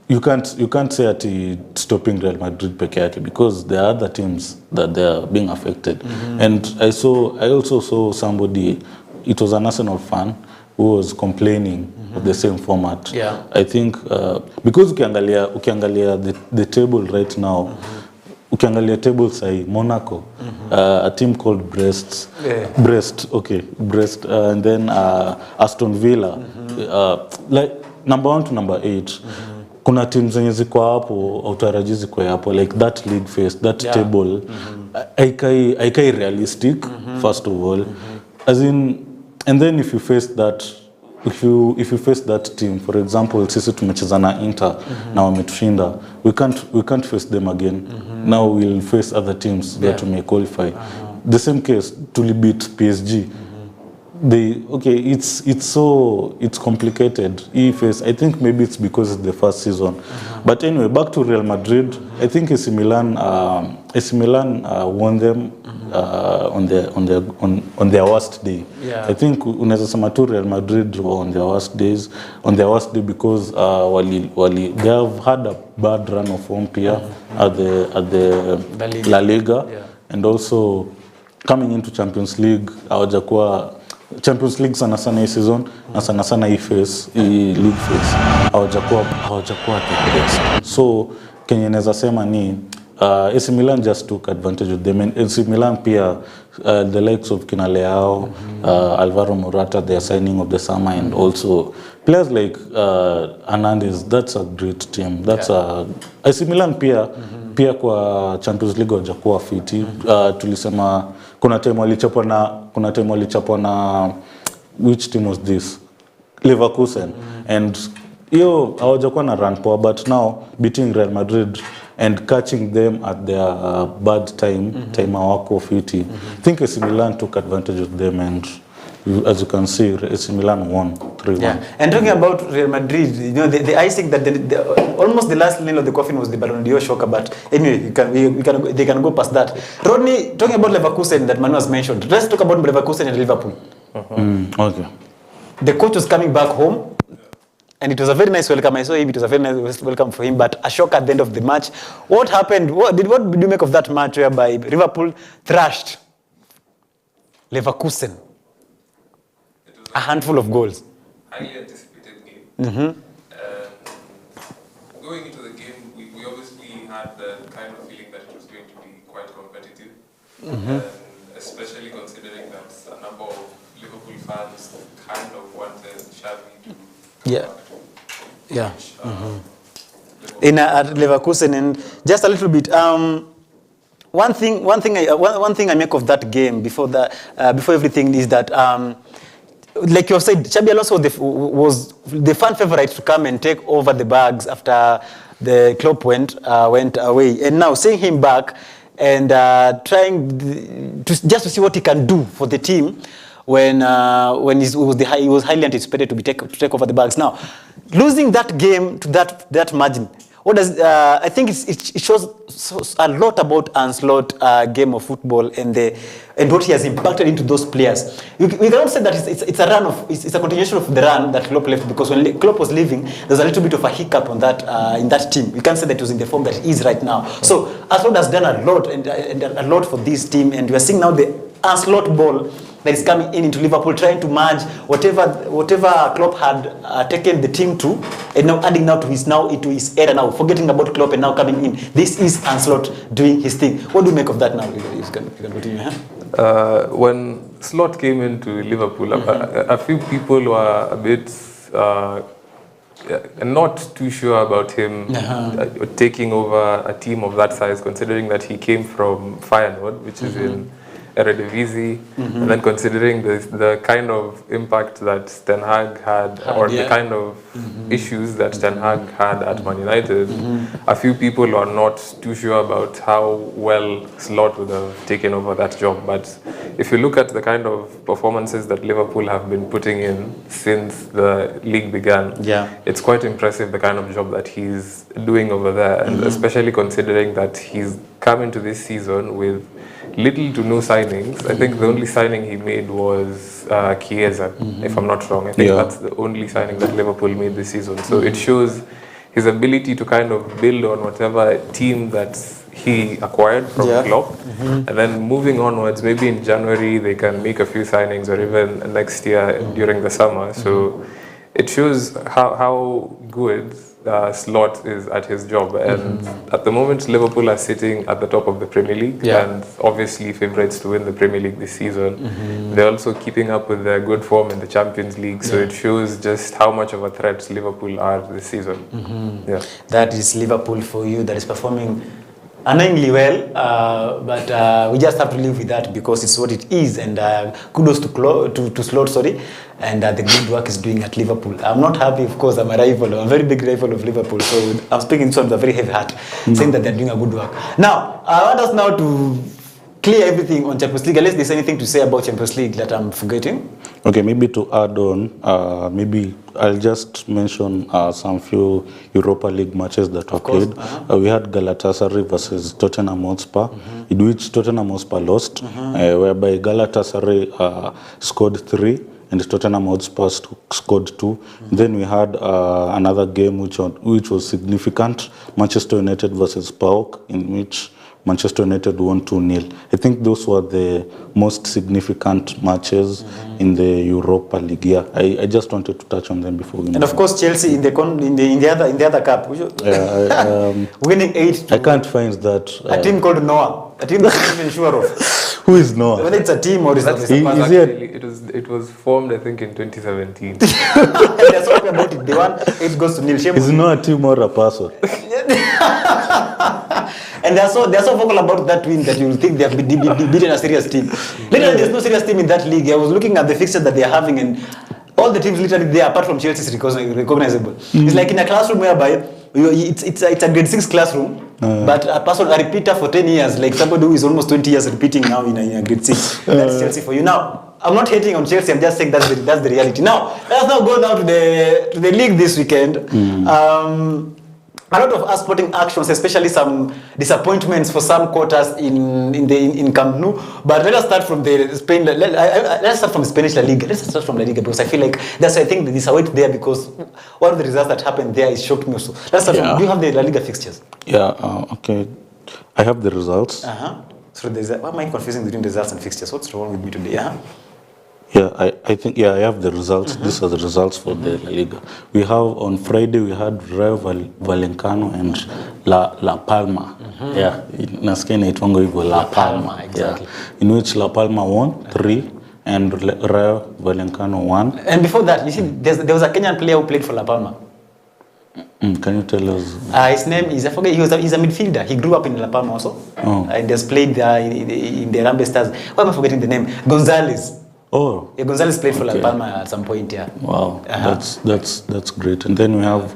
you can't say that it's stopping Real Madrid peke yake because there are other teams that they are being affected. And I also saw somebody. It was an Arsenal fan who was complaining of the same format. Yeah. I think because ukiangalia the table right now, ukiangalia table say Monaco, a team called Brest, and then Aston Villa, like number 1 to number 8. Kuna teams zenye ziko hapo utaraji ziko hapo, like that league phase, that table haikai realistic first of all, as in. And then if you face that, if you face that team, for example, sisi tumecheza na Inter na wametushinda, we can't face them again. Now we'll face other teams that may qualify. The same case, beat PSG. It's complicated. I think maybe it's because it's the first season. But anyway, back to Real Madrid. I think AC Milan won them on their worst day. Yeah. I think unaweza sema tu Real Madrid on their worst day because they have had a bad run of form here at the La Liga. And also coming into Champions League hawajakuwa Champions League sana hii season na sana hii league phase hawajakuwa the best. So Kenya naweza sema ni AC Milan just took advantage of them, and AC Milan pia the likes of Kina Leao, Alvaro Morata, their signing of the summer, and also players like Hernandez. That's a great team. That's AC Milan pia kwa Champions League hawajakuwa fiti. Tulisema kuna time walichapwa na which team was this? Leverkusen. And hiyo hawajakuwa na run power, but now beating Real Madrid and catching them at their bad time hawako fiti. I think AC Milan took advantage of them, and as you can see, AC Milan won 3-1. Yeah. And talking about Real Madrid, you know, the icing that almost the last nail of the coffin was the Ballon d'Or shocker, but anyway, they can go past that. Rodney, talking about Leverkusen that Manu has mentioned, let's talk about Leverkusen and Liverpool. Okay. The coach was coming back home, and it was a very nice welcome. I saw him, it was a very nice welcome for him, but a shock at the end of the match. What happened? What did you make of that match whereby Liverpool thrashed Leverkusen? A handful of goals. Highly anticipated game. Going into the game, we obviously had the kind of feeling that it was going to be quite competitive, and especially considering that a number of Liverpool fans kind of wanted Xavi to Yeah. In at Leverkusen, and just a little bit. One thing I make of that game before everything is that, like you said, Xabi Alonso was the fan favorite to come and take over the bags after the Klopp went away, and now seeing him back and trying to see what he can do for the team when he was highly anticipated to take over the bags. Now, losing that game to that margin. What does I think it shows a lot about Ancelot's game of football and what he has impacted into those players. We cannot say that it's a continuation of the run that Klopp left, because when Klopp was leaving, there's a little bit of a hiccup on that in that team. We can't say that it was in the form that it is right now. So Ancelot has done a lot and a lot for this team, and we are seeing now the Ancelot ball that is coming into Liverpool, trying to merge whatever Klopp had taken the team to, and now adding into his era now, forgetting about Klopp and now coming in. This is Ancelot doing his thing. What do you make of that now? You can continue. When Slot came into Liverpool, a few people were a bit not too sure about him taking over a team of that size, considering that he came from Feyenoord, which is in Eredivisie, and then considering the kind of impact that Ten Hag had, or the kind of issues that Ten Hag had at Man United, a few people are not too sure about how well Slot would have taken over that job. But if you look at the kind of performances that Liverpool have been putting in since the league began, it's quite impressive the kind of job that he's doing over there, and especially considering that he's come into this season with little to no signings. I think the only signing he made was Chiesa, if I'm not wrong. I think that's the only signing that Liverpool made this season. So it shows his ability to kind of build on whatever team that he acquired from Klopp. And then moving onwards, maybe in January they can make a few signings, or even next year during the summer. So it shows how good Slot is at his job, and at the moment Liverpool are sitting at the top of the Premier League, and obviously favourites to win the Premier League this season. They're also keeping up with their good form in the Champions League, so it shows just how much of a threat Liverpool are this season. That is Liverpool for you, that is performing annoyingly well, but we just have to live with that because it's what it is, and kudos to Slot, and the good work is doing at Liverpool. I'm not happy, of course. I'm a rival. I'm a very big rival of Liverpool, so I'm speaking to a very heavy heart, saying that they're doing a good work. Now, I want us now to clear everything on Champions League, unless there's anything to say about Champions League that I'm forgetting. Okay, maybe to add on, maybe I'll just mention some few Europa League matches that were played. We had Galatasaray versus Tottenham Hotspur, in which Tottenham Hotspur lost, whereby Galatasaray scored 3 and Tottenham Hotspur scored 2. Then we had another game which was significant, Manchester United versus PAOK, in which Manchester United won 2-0. I think those were the most significant matches in the Europa League. Yeah, I just wanted to touch on them before we move. And of course, Chelsea in the other cup, winning 8. I can't find that. A team called Noah. A team that I'm even sure of. Who is Noah? Whether it's a team or it was formed, I think, in 2017. They're talking about it. They won 8 goals to 0. Is Noah a team or a person? And they're so vocal about that win that you will think they have beaten a serious team. Literally, there's no serious team in that league. I was looking at the fixtures that they are having, and all the teams literally there, apart from Chelsea, is recognizable. It's like in a classroom whereby it's a grade 6 classroom, but a repeater for 10 years, like somebody who is almost 20 years repeating now in a grade 6. That's Chelsea for you. Now, I'm not hating on Chelsea. I'm just saying that's the reality. Now, let's now go down to the league this weekend. A lot of sporting actions, especially some disappointments for some quarters in Camp Nou. But let us start from the Spain. Let's start from the Spanish La Liga. Let's start from La Liga because I feel like I think there's a weight there because one of the results that happened there is shocked me also. Let's start from. Do you have the La Liga fixtures? Yeah. Okay. I have the results. So why am I confusing between results and fixtures? What's wrong with me today? Yeah, I think, I have the results. These are the results for the La Liga. We have on Friday, we had Rayo Vallecano and La Palma. Yeah, nasikia inaitwanga hivyo La Palma. Exactly. Yeah. In which La Palma won 3 and Rayo Vallecano won. And before that, you see, there was a Kenyan player who played for La Palma. Can you tell us? His name is, I forget, he's a midfielder. He grew up in La Palma also. And has played in the Rambe Stars. Why am I forgetting the name? Gonzalez. Oh, yeah, Gonzalez played for La Palma at some point, yeah. Wow, that's great. And then we have,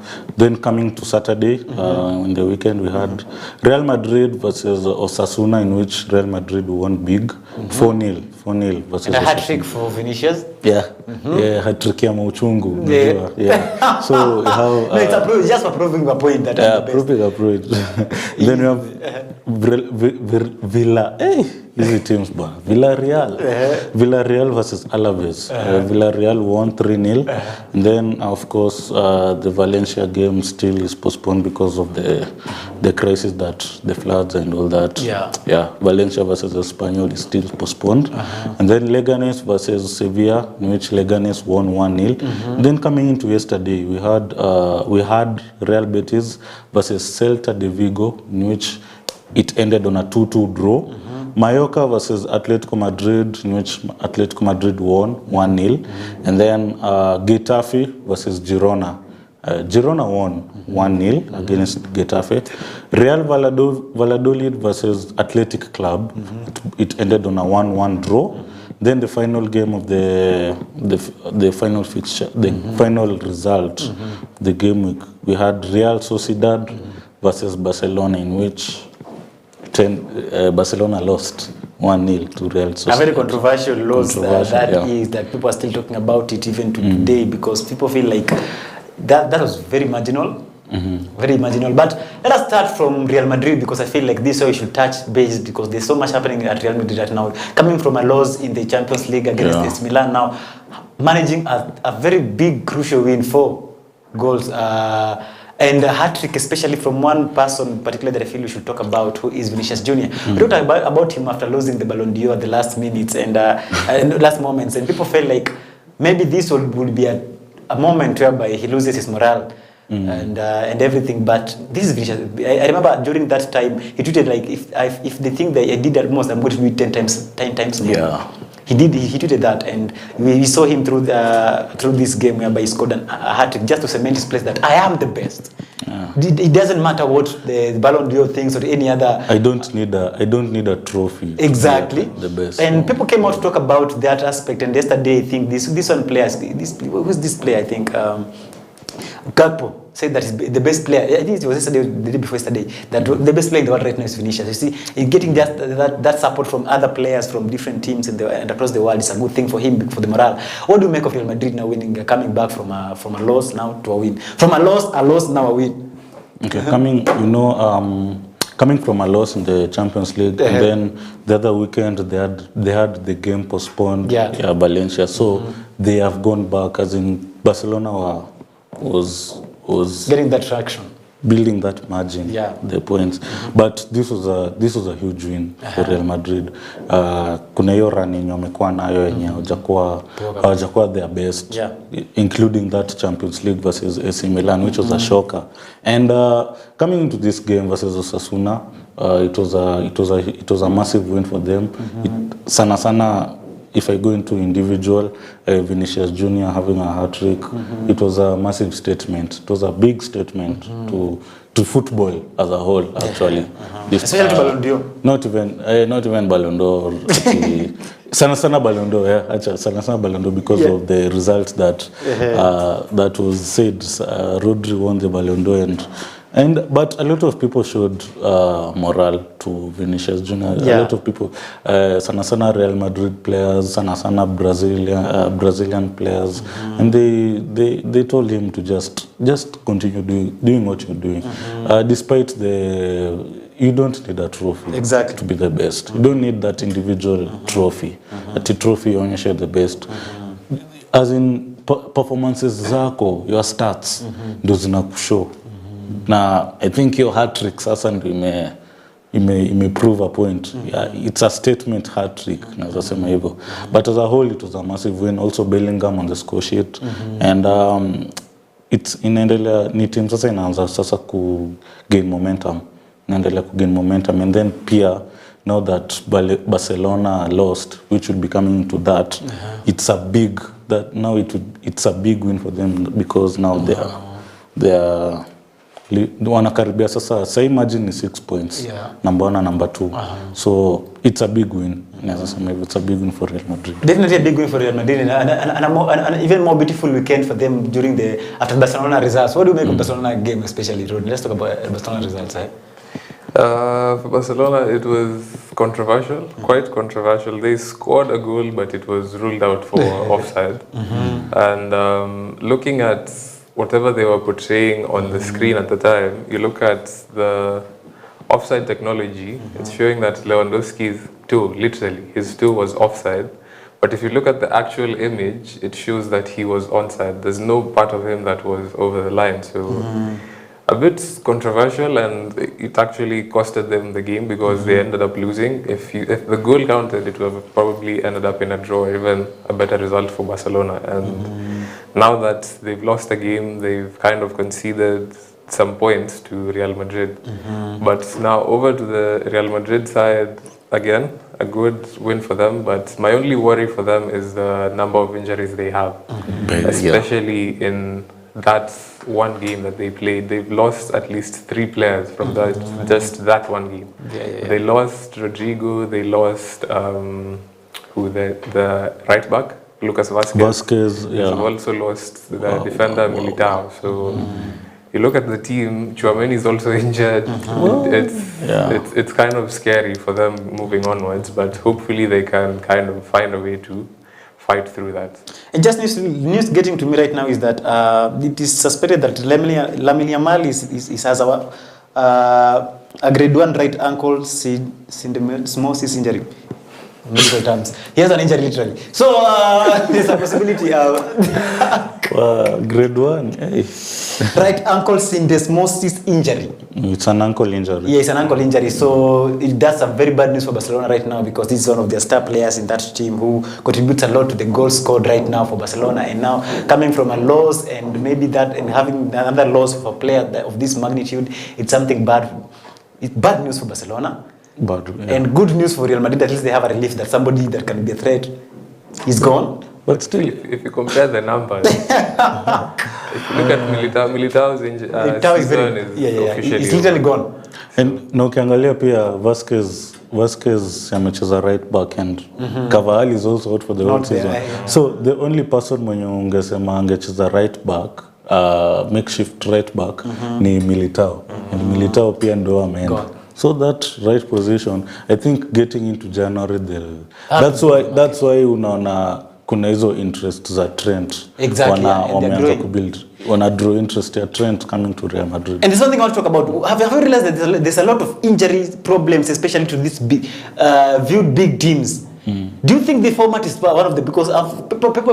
coming to Saturday, in the weekend, we had Real Madrid versus Osasuna, in which Real Madrid won big, 4-0 versus and a hat-trick for Vinicius. Yeah, yeah, hat-trick ya mauchungu. Yeah. So we have... no, it's just for proving a point that I'm the best. Proving a point. Then we have Villa... Easy teams, but Villarreal. Villarreal versus Alaves. Villarreal won 3-0. And then, of course, the Valencia game still is postponed because of the crisis, that the floods and all that. Yeah. Valencia versus Espanyol is still postponed. And then Leganes versus Sevilla, in which Leganes won 1-0. Then coming into yesterday, we had Real Betis versus Celta de Vigo, in which it ended on a 2-2 draw. Mallorca versus Atletico Madrid, in which Atletico Madrid won 1-0. And then Getafe versus Girona. Girona won 1-0 against Getafe. Real Valladolid versus Athletic Club. It ended on a 1-1 draw. Then the final game of the final fixture, the final result, the game we had Real Sociedad versus Barcelona, in which Barcelona lost 1-0 to Real Sociedad. A very controversial loss that people are still talking about it even to today, because people feel like that was very marginal. Very marginal. But let us start from Real Madrid, because I feel like this is where we should touch base, because there's so much happening at Real Madrid right now. Coming from a loss in the Champions League against AC Milan, now managing a very big, crucial win, 4 goals. And a hat-trick, especially from one person particularly that I feel we should talk about, who is Vinicius Jr. We talked about him after losing the Ballon d'Or at the last minutes and last moments, and people felt like maybe this would be a moment whereby he loses his morale and everything. But this is Vinicius. I remember during that time he tweeted like, if they think that I did at most, I'm going to do it 10 times more. Yeah. He tweeted that, and we saw him through this game whereby he scored a hat-trick just to cement his place that I am the best. Yeah. It doesn't matter what the Ballon d'Or thinks or any other. I don't need a trophy. Exactly. The best. And people came out to talk about that aspect. And yesterday, I think this one player, who's this player? I think Gakpo said that he's the best player. I think it was yesterday, the day before yesterday, that the best player in the world right now is Vinicius. You see, getting that support from other players from different teams and across the world is a good thing for him, for the morale. What do you make of Real Madrid now winning, coming back from a loss now to a win? From a loss now a win. Okay, coming from a loss in the Champions League, and then the other weekend they had the game postponed. Yeah, Valencia. So they have gone back, as in Barcelona was getting that traction, building that margin, the points. But this was a huge win for Real Madrid. Kuna hiyo run yenye wamekuwa nayo yenye hawajakuwa their best, including that Champions League versus AC Milan, which was a shocker. And coming into this game versus Osasuna, it was a massive win for them. Sana. If I go into individual, Vinicius Jr. having a hat-trick, it was a massive statement. It was a big statement to football as a whole, actually. Especially to Ballon d'Or. Not even Ballon d'Or. Sana Ballon d'Or, Sana Ballon d'Or, because of the results that was said. Rodri won the Ballon d'Or, but a lot of people showed morale to Vinicius Jr. A lot of people, sana Real Madrid players, sana Brazilian players, and they told him to just continue doing what you're doing, despite you don't need a trophy to be the best. You don't need that individual trophy. Ati trophy onyeshe the best. As in performances zako, your stats, ndo zinakushow. Na I think your hat-trick sasa ndio prove a point. Yeah, it's a statement hat-trick, naweza sema hivyo. But as a whole, it was a massive win. Also Bellingham on the score sheet. And it's inaendelea, ni team sasa inaanza sasa ku gain momentum. Inaendelea ku gain momentum. And then pia, now that Barcelona lost, which will be coming to that, it's a big win for them, because now they are wanakaribia sasa imagine ni 6 points, number 1 and number 2. So it's a big win. It's a big win for Real Madrid. Definitely a big win for Real Madrid, and an even more beautiful weekend for them after Barcelona results. What do you make of Barcelona game, especially? Let's talk about Barcelona results. For Barcelona, it was controversial, quite controversial. They scored a goal, but it was ruled out for offside. And looking at whatever they were portraying on the screen at the time, you look at the offside technology, it's showing that Lewandowski's toe, literally, his toe was offside. But if you look at the actual image, it shows that he was onside. There's no part of him that was over the line. So a bit controversial, and it actually costed them the game, because they ended up losing. If the goal counted, it would have probably ended up in a draw, or even a better result for Barcelona. And now that they've lost the game, they've kind of conceded some points to Real Madrid. But now over to the Real Madrid side, again, a good win for them. But my only worry for them is the number of injuries they have, especially in that one game that they played. They've lost at least 3 players from just that one game. They lost Rodrigo, they lost the right back, Lucas Vazquez. They've also lost the defender Militao. So you look at the team, Tchouameni is also injured. It's kind of scary for them moving onwards, but hopefully they can kind of find a way to fight through that. And just news getting to me right now is that it is suspected that Lamine Yamal has a grade 1 right ankle syndesmosis injury. Medical terms. He has an injury literally. So there's a possibility. Grade 1. Hey. Right ankle syndesmosis injury. It's an ankle injury. Yeah, it's an ankle injury. So that's a very bad news for Barcelona right now, because this is one of their star players in that team who contributes a lot to the goals scored right now for Barcelona. And now coming from a loss, and maybe that, and having another loss of a player of this magnitude, it's something bad. It's bad news for Barcelona. And good news for Real Madrid, at least they have a relief that somebody that can be a threat is gone. But still, if you compare the numbers, if you look at Militao's season is officially it's literally gone. And na ukiangalia pia Vazquez amecheza right back, and Cavani is also out for the whole season. So the only person mwenye ungesema angecheza right back, makeshift right back, ni Militao. And Militao pia ndo ameenda. So that right position, I think getting into January, that's why unaona kuna hizo interest za Trent. Exactly. Wameanza kubuild. Wana draw interest ya Trent coming to Real Madrid. And there's something I want to talk about. Have you realized that there's a lot of injury problems, especially to these viewed big teams? Do you think the format is one of the, because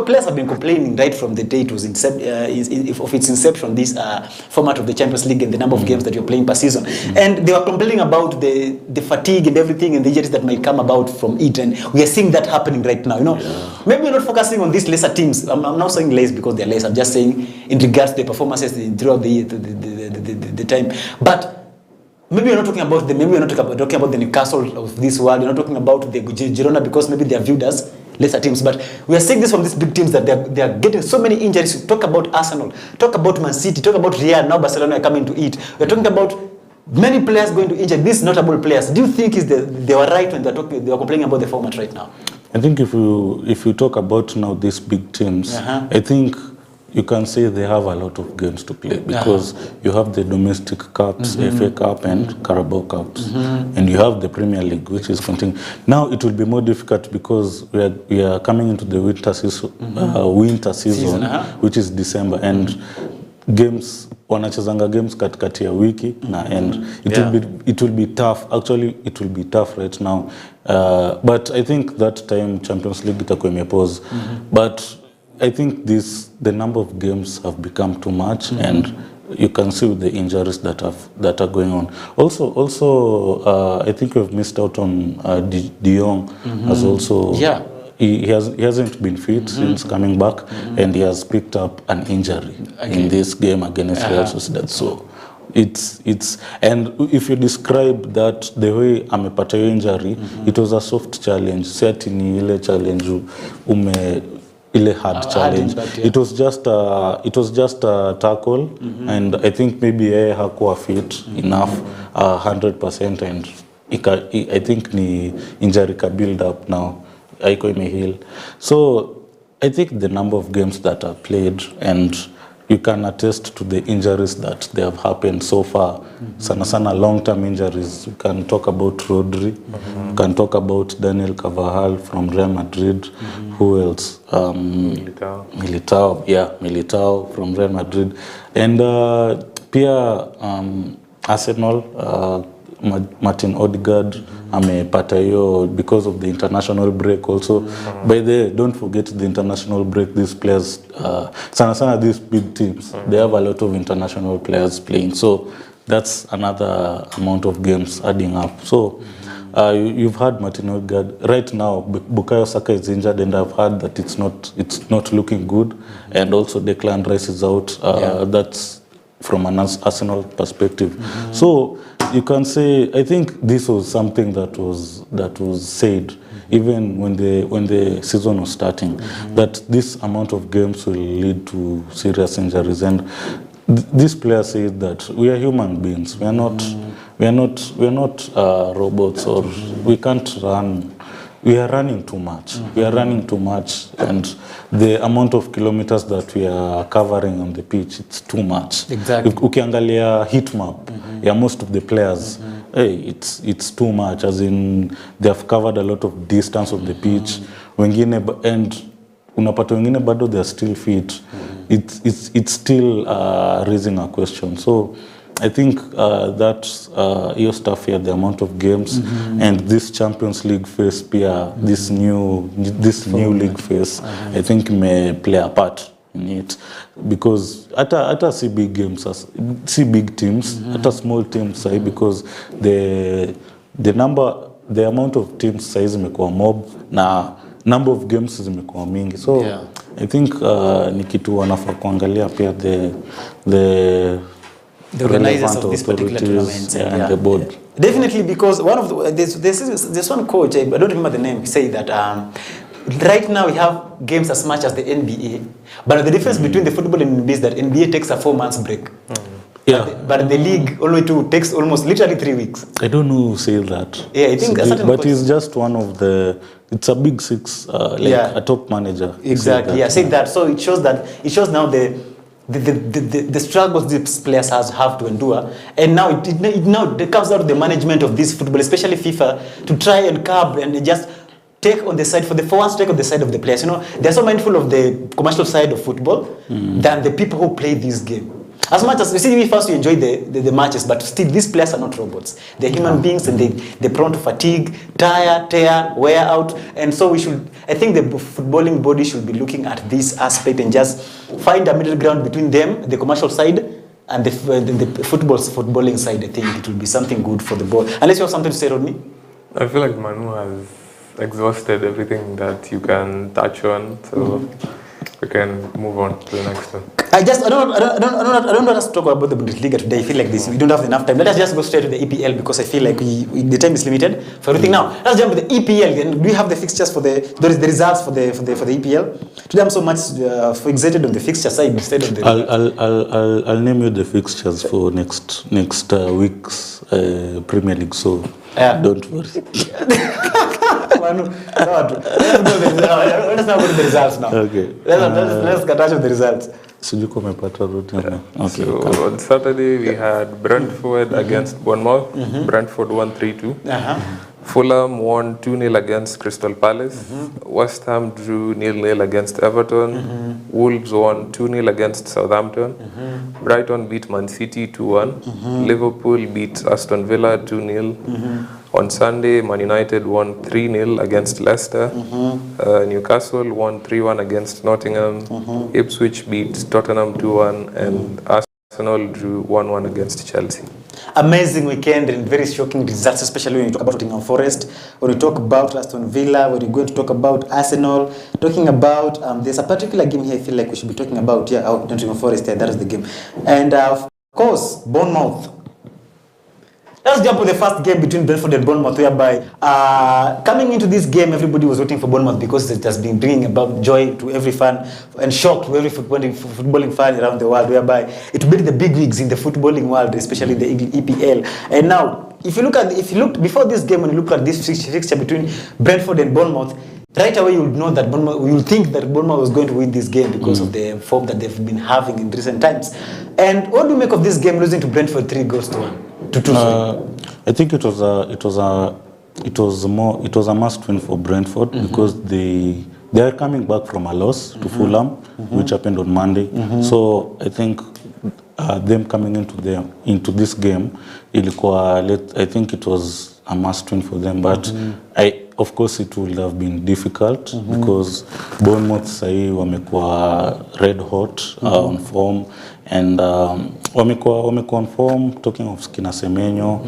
players have been complaining right from the day it was of its inception, this format of the Champions League and the number of games that you're playing per season, and they were complaining about the fatigue and everything and the injuries that might come about from it, and we are seeing that happening right now. Maybe we're not focusing on these lesser teams. I'm not saying less because they're less. I'm just saying in regards to the performances throughout the time, but. Maybe you're not talking about them. Maybe you're not talking about the Newcastle of this world. You're not talking about the Girona because maybe they are viewed as lesser teams. But we are seeing this from these big teams that they are getting so many injuries. Talk about Arsenal. Talk about Man City. Talk about Real. Now Barcelona are coming to it. We're talking about many players going to injure. These notable players. Do you think they were right when they were complaining about the format right now? I think if you talk about now these big teams, I think you can say they have a lot of games to play, because you have the domestic cups, FA Cup and Carabao Cups, and you have the Premier League, which is continuing. Now it will be more difficult because we are coming into the winter season, which is December, and games wanachezanga games katikati ya wiki na end. It will be tough. Actually, it will be tough right now. But I think that time Champions League itakuwa imepause. But I think the number of games have become too much, and you can see with the injuries that are going on. Also, I think we've missed out on De Jong as also. Yeah. He hasn't been fit since coming back, and he has picked up an injury in this game against Real Sociedad. So it's and if you describe that the way amepata hiyo injury, it was a soft challenge. Si ati ni ile challenge ile hard challenge. It was just a tackle, and I think maybe yeye hakuwa fit enough 100%, and I think ni injury ka build up now. Haiko imeheal. So I think the number of games that are played, and you can attest to the injuries that they have happened so far. Sana long-term injuries. You can talk about Rodri. You can talk about Daniel Carvajal from Real Madrid. Who else? Militao. Yeah, Militao from Real Madrid. And pia Arsenal, Martin Odegaard amepata hiyo because of the international break also. By the way, don't forget the international break. These players, sana these big teams, they have a lot of international players playing. So that's another amount of games adding up. So you've had Martin Odegaard. Right now, Bukayo Saka is injured, and I've heard that it's not looking good. And also Declan Rice is out. That's from an Arsenal perspective. So you can say, I think this was something that was said even when the season was starting, that this amount of games will lead to serious injuries. And these players say that we are human beings. We are not robots, or we can't run. We are running too much. We are running too much, and the amount of kilometers that we are covering on the pitch, it's too much. Exactly. Ukiangalia heat map, most of the players, it's too much. As in, they have covered a lot of distance of the pitch. Wengine, and unapata wengine bado they are still fit. It's still raising a question. So I think that your stuff here, the amount of games and this Champions League phase, this new league phase, I think may play a part in it, because ata see big games, see big teams, ata small teams, because the amount of teams size imekuwa mob na number of games zimekuwa mingi. So I think ni kitu wanafaa kuangalia pia the organizers of this particular tournament and the board. Definitely, because one of the there's one coach, I don't remember the name, he said that right now we have games as much as the NBA, but the difference between the football and NBA is that NBA takes a 4 months break. But the league only takes almost literally 3 weeks. I don't know who says that. Yeah, I think but he's just one of the. It's a big six, a top manager. Exactly. Yeah, say that. So it shows now the struggles these players have to endure, and now it comes out of the management of this football, especially FIFA, to try and curb and just take on the side for once take on the side of the players. They're so mindful of the commercial side of football than the people who play this game. As much as we see, we first enjoy the matches, but still these players are not robots. They're human beings, and they're prone to fatigue, tear, wear out. And so I think the footballing body should be looking at this aspect and just find a middle ground between them, the commercial side, and the footballing side. I think it will be something good for the ball. Unless you have something to say, Rodney? I feel like Manu has exhausted everything that you can touch on, so we can move on to the next one. I don't want us to talk about the Bundesliga today. I feel like this. We don't have enough time. Let us just go straight to the EPL, because I feel like the time is limited for everything. Now, let's jump to the EPL. And do we have the fixtures the results for the EPL? Today I'm so much fixated on the fixture side instead of the. I'll name you the fixtures for next week's Premier League. So don't worry. Let's now go to the results now. Okay. Let's get out of the results. So on Saturday we had Brentford against Bournemouth. Brentford won 3-2. Fulham won 2-0 against Crystal Palace. West Ham drew 0-0 against Everton. Wolves won 2-0 against Southampton. Brighton beat Man City 2-1. Liverpool beat Aston Villa 2-0. On Sunday, Man United won 3-0 against Leicester. Newcastle won 3-1 against Nottingham. Ipswich beat Tottenham 2-1, and Arsenal drew 1-1 against Chelsea. Amazing weekend and very shocking results, especially when you talk about Nottingham Forest, when you talk about Aston Villa, when you're going to talk about Arsenal, talking about, there's a particular game here I feel like we should be talking about, Nottingham Forest, that is the game. And of course, Bournemouth. Let's jump to the first game between Brentford and Bournemouth, whereby coming into this game, everybody was waiting for Bournemouth because it has been bringing about joy to every fan and shock to every footballing fan around the world, whereby it beat the big wigs in the footballing world, especially the EPL. And now, if you look before this game, when you look at this fixture between Brentford and Bournemouth, right away you would know that you'll think that Bournemouth was going to win this game because of the form that they've been having in recent times. And what do you make of this game losing to Brentford 3-1? I think it was a must win for Brentford because they are coming back from a loss to Fulham, which happened on Monday. So I think them coming into this game, I think it was a must win for them. But of course it would have been difficult because Bournemouth sahi wamekuwa red hot on form, and wamekuwa on form, talking of Skina Semenyo,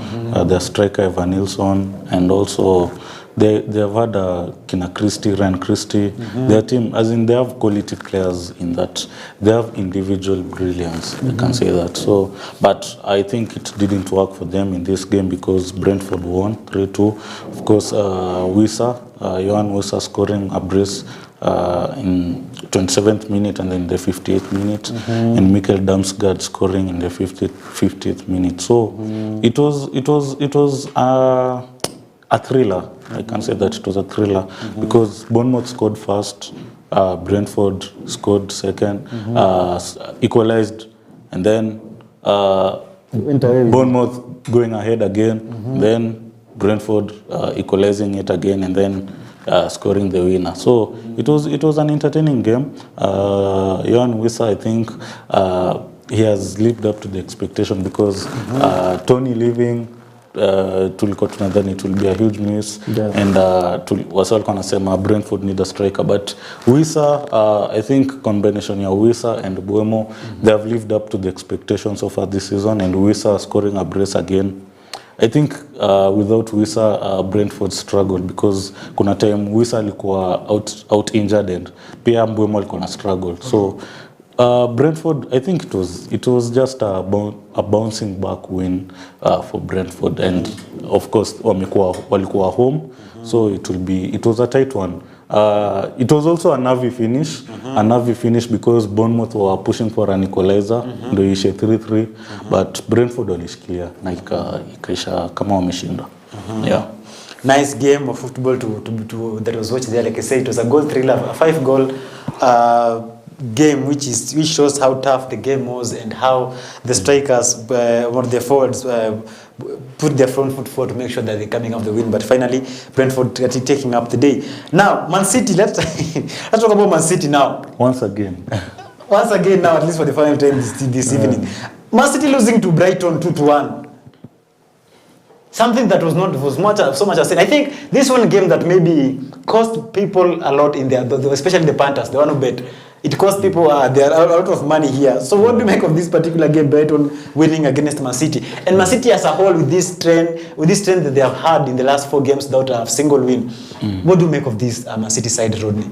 their striker Evan Nilsson, and also they have had Ryan Christie. Their team, as in they have quality players in that. They have individual brilliance, I can say that. So, but I think it didn't work for them in this game because Brentford won 3-2. Of course, Johan Wissa scoring a brace in 27th minute and then the 58th minute, and Mikkel Damsgaard scoring in the 50th minute. So it was a thriller. I can say that it was a thriller because Bournemouth scored first, Brentford scored second, equalized, and then Bournemouth going ahead again, then Brentford equalizing it again, and then scoring the winner. So it was an entertaining game. Johan Wissa, I think he has lived up to the expectation because Tony leaving, tulikuwa tunadhani it will be a huge miss, and wasa walikuwa wanasema Brentford need a striker, but Wissa, I think combination ya Wissa and Buemo, they have lived up to the expectations so far this season, and Wissa scoring a brace again. I think without Wissa, Brentford struggled because kuna time Wissa alikuwa out injured and pia Buemo alikuwa na struggle. So Brentford, I think it was just a bouncing back win for Brentford, and of course walikuwa home, so it was a tight one. It was also a nervy finish because Bournemouth were pushing for an equalizer, ndio ishe 3-3, but Brentford walishikilia na ikaisha kama wameshinda. Yeah. Nice game of football to that was watched there. Like I said, it was a goal thriller, a 5-goal game, which shows how tough the game was and how the strikers or the forwards put their front foot forward to make sure that they're coming off the win. But finally, Brentford taking up the day. Now, Man City. Let's talk about Man City now. Once again now, at least for the final time this evening. Man City losing to Brighton 2-1. Something that so much as I think this one game that maybe cost people a lot in there, especially the Panthers, the one who bet. It cost people there are a lot of money here. So what do you make of this particular game, Brighton winning against Man City? And Man City as a whole, with this trend that they have had in the last 4 games without a single win, what do you make of this Man City side, Rodney?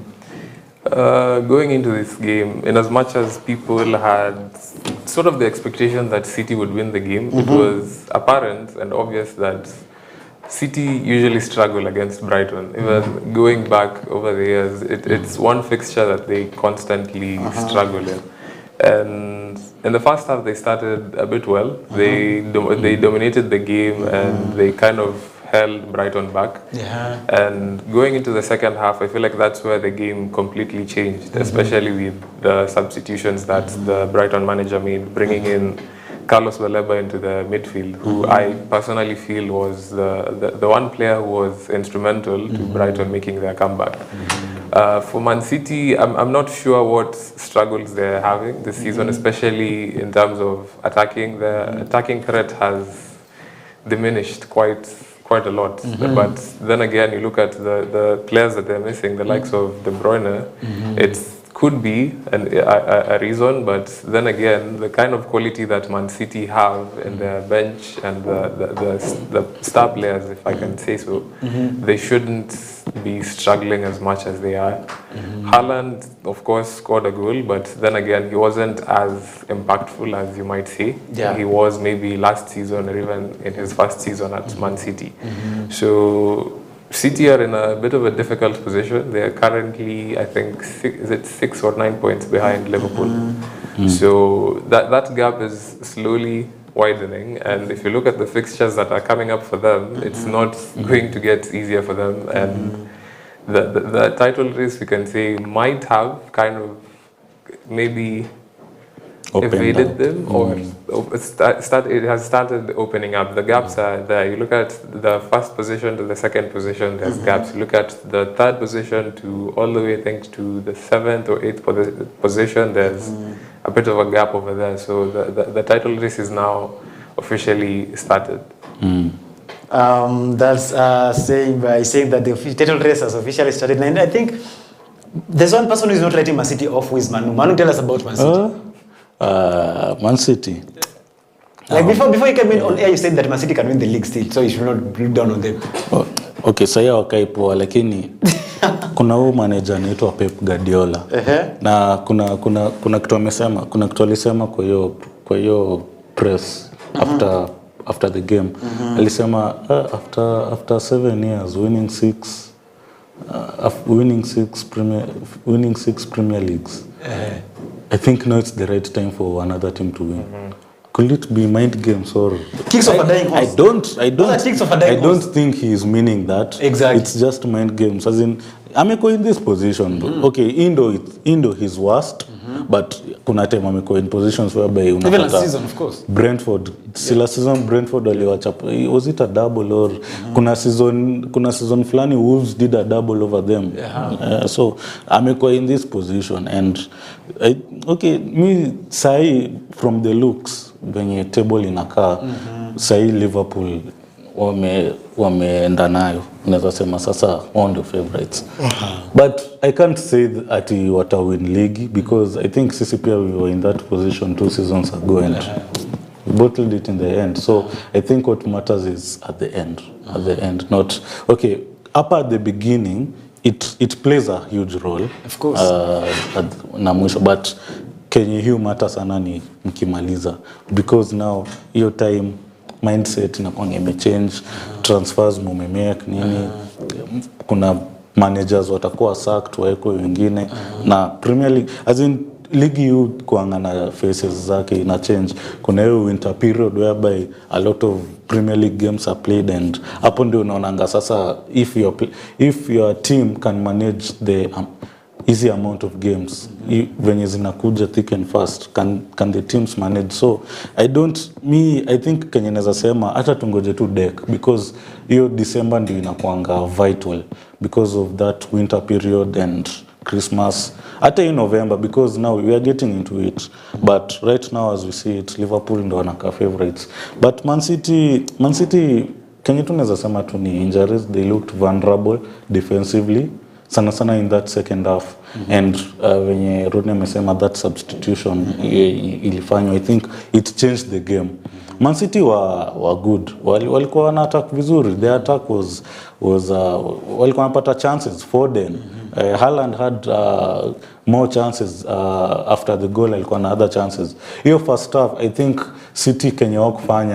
Going into this game, in as much as people had sort of the expectation that City would win the game, it was apparent and obvious that City usually struggle against Brighton. Even going back over the years, it's one fixture that they constantly struggle in. And in the first half, they started a bit well. They dominated the game and they kind of held Brighton back. And going into the second half, I feel like that's where the game completely changed, especially with the substitutions that the Brighton manager made, bringing in Carlos Baleba into the midfield, who I personally feel was the one player who was instrumental to Brighton making their comeback. For Man City, I'm not sure what struggles they're having this season, especially in terms of attacking. The attacking threat has diminished quite a lot. But then again, you look at the players that they're missing, the likes of De Bruyne, it's could be a reason, but then again, the kind of quality that Man City have in their bench and the star players, if I can say so, they shouldn't be struggling as much as they are. Haaland, of course, scored a goal, but then again, he wasn't as impactful as you might say. Yeah. He was maybe last season or even in his first season at Man City. So City are in a bit of a difficult position. They are currently, I think, 6 or 9 points behind Liverpool. So that gap is slowly widening. And if you look at the fixtures that are coming up for them, it's not going to get easier for them. And the title race, we can say, might have kind of maybe evaded them, or it has started opening up. The gaps are there. You look at the first position to the second position, there's gaps. You look at the third position to all the way, I think, to the 7th or 8th position, there's a bit of a gap over there. So the title race is now officially started. That's saying that the title race has officially started. And I think there's one person who is not letting Man City off, who is Manu. Manu, tell us about Man City. Man City. Like before you came in on air, you said that Man City can win the league still, so you should not look down on them. Okay, sasa wakai poa, lakini kuna huyu manager anaitwa Pep Guardiola. Na kuna kitu amesema, kuna kitu alisema kwa hiyo press after the game. Alisema after 7 years winning six Premier Leagues. I think now it's the right time for another team to win. Could it be mind games or kicks of a dying horse? I don't think he is meaning that. Exactly. It's just mind games. As in, ameko in this position. Okay, Indo his worst, but kuna time ameko in positions whereby even last season, of course. Brentford, last season Brentford waliwachapa. Was it a double or kuna season flani Wolves did a double over them. So ameko in this position, and me say from the looks venye table inakaa say Liverpool wameenda nayo, unaweza sema sasa on the favorites. But I can't say that wata win league, because I think sisi pia we were in that position 2 seasons ago and we bottled it in the end. So I think what matters is at the end, not okay. Up at the beginning, it plays a huge role, of course, na mwisho, but Kenye hiyo matter sana ni mkimaliza, because now hiyo time mindset inakuwa imechange, transfers mumemake nini, kuna managers watakuwa sacked waeko wengine, na Premier League as in ligi yu kuangana faces zake ina change. Kuna hiyo winter period whereby a lot of Premier League games are played, and hapo ndio unaonanga sasa if your team can manage the easy amount of games venye zinakuja thick and fast, can the teams manage? So I think kenye naweza sema hata tungoje tu deck, because hiyo December ndio inakuanga vital because of that winter period and Christmas, hata in November, because now we are getting into it. But right now as we see it, Liverpool ndo wanaka favorites. But Man City kenye tunaweza sema tu ni injuries. They looked vulnerable defensively sana in that second half. And venye Rodney amesema that substitution ilifanywa, I think it changed the game. Man City were good, walikuwa wana attack vizuri. Their attack was walikuwa wanapata chances. Foden, Haaland had more chances after the goal, alikuwa na other chances. Hiyo first half I think City kenye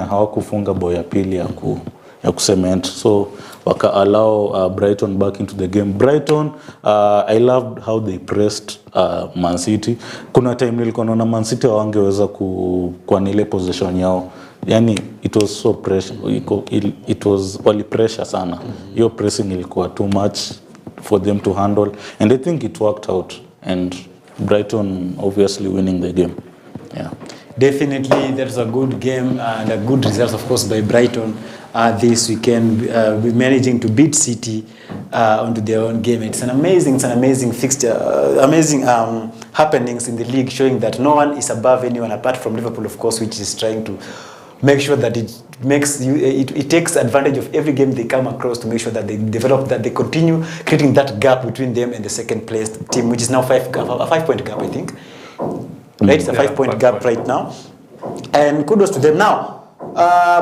hawakufunga bao ya pili ya kucement, so waka allow Brighton back into the game. Brighton, I loved how they pressed Man City. Kuna time nilikuwa naona Man City hawangeweza kwa nile position yao, yani it was so pressure, it was wali pressure sana. Your pressing ilikuwa too much for them to handle, and I think it worked out, and Brighton obviously winning the game. Yeah, definitely there's a good game and a good results, of course, by Brighton this weekend, be managing to beat City onto their own game. It's an amazing fixture, amazing happenings in the league, showing that no one is above anyone apart from Liverpool, of course, which is trying to make sure that it makes you, it takes advantage of every game they come across to make sure that they develop, that they continue creating that gap between them and the second place team, which is now a 5-point gap, I think. Right, it's a 5-point gap right now, and kudos to them. Now,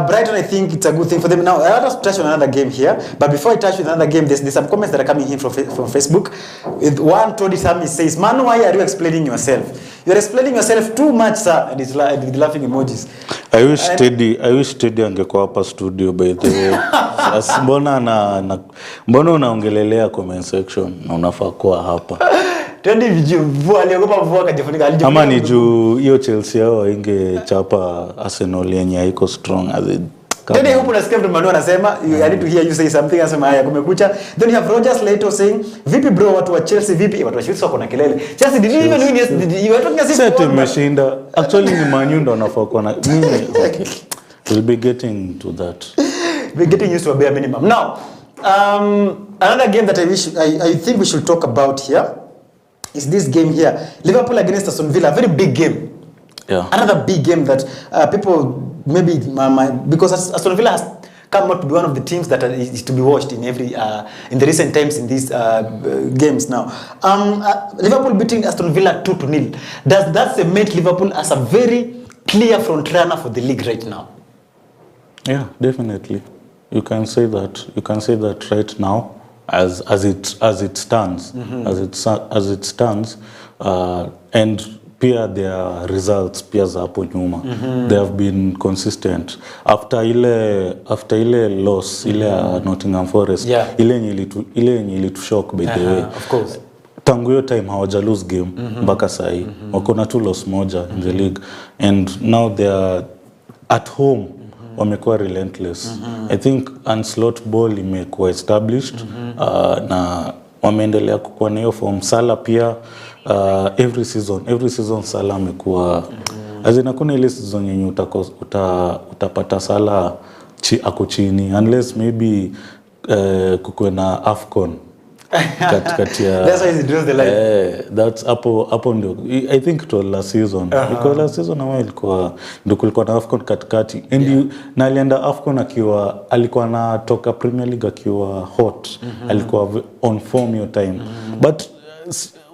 Brighton, I think it's a good thing for them. Now, I want to touch on another game here, but before I touch on another game, there's some comments that are coming in from Facebook. One, Tony Sami says, "Man, why are you explaining yourself? You're explaining yourself too much, sir." And it's with laughing emojis. I wish Teddy angekuwa hapa studio, by the way. Mbona unaongelelea comment section na unafaa kuwa hapa? Teddy vijivua aliogopa mvua akajifunika. Ama ni juu hiyo Chelsea yao ingechapa Arsenal yenye haiko strong as it. Teddy huko unasikia mtu Manu anasema, I need to hear you say something, asema haya kumekucha. Then you have Rogers later saying, "Vipi bro, watu wa Chelsea vipi?" Watu wa Chelsea wako na kelele. Chelsea did you even win yesterday? You were talking as if you tumeshinda. Actually ni Man U ndo wanafaa kuwa na mimi. Okay. We'll be getting to that. We're getting used to a bare minimum. Now, another game that I think we should talk about here is this game here. Liverpool against Aston Villa, a very big game. Yeah. Another big game that people maybe because Aston Villa has come out to be one of the teams that is to be watched in every in the recent times in these games now. Liverpool beating Aston Villa 2-0. Does that cement Liverpool as a very clear front runner for the league right now? Yeah, definitely. You can say that. You can say that right now, as it stands, as it stands, and pia their results pia za hapo nyuma. They have been consistent after ile loss ile Nottingham Forest. Yeah. Ile yenye ilitushock by the way. Of course. Tangu hiyo time hawaja lose game mpaka saa hii. Wako na 2 loss moja in the league, and now they are at home. Wamekuwa relentless. I think Ancelotti ball imekuwa established, na wameendelea kukuwa na hiyo form. Salah pia every season Salah amekuwa azina, kuna ile season yenye utapata Salah ako chini unless maybe kukuwe na AFCON katikati ya that's why he draws the line. That's hapo ndio I think it was last season, because last season ama kulikuwa na AFCON katikati, and na alienda AFCON alikuwa anatoka Premier League akiwa hot, alikuwa on form your time, but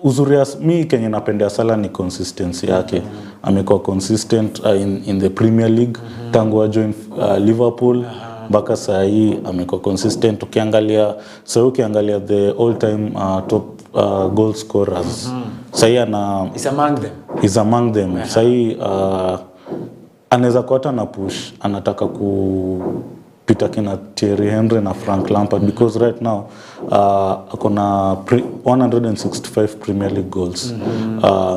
uzuri mi kenye napendea Salah ni consistency yake. Amekuwa consistent in the Premier League tangu join Liverpool mpaka saa hii amekuwa consistent. Ukiangalia the all time top goal scorers, sasa is among them. Sasa anaweza kuata na push, anataka kupita kina Thierry Henry na Frank Lampard, because right now akona 165 Premier League goals.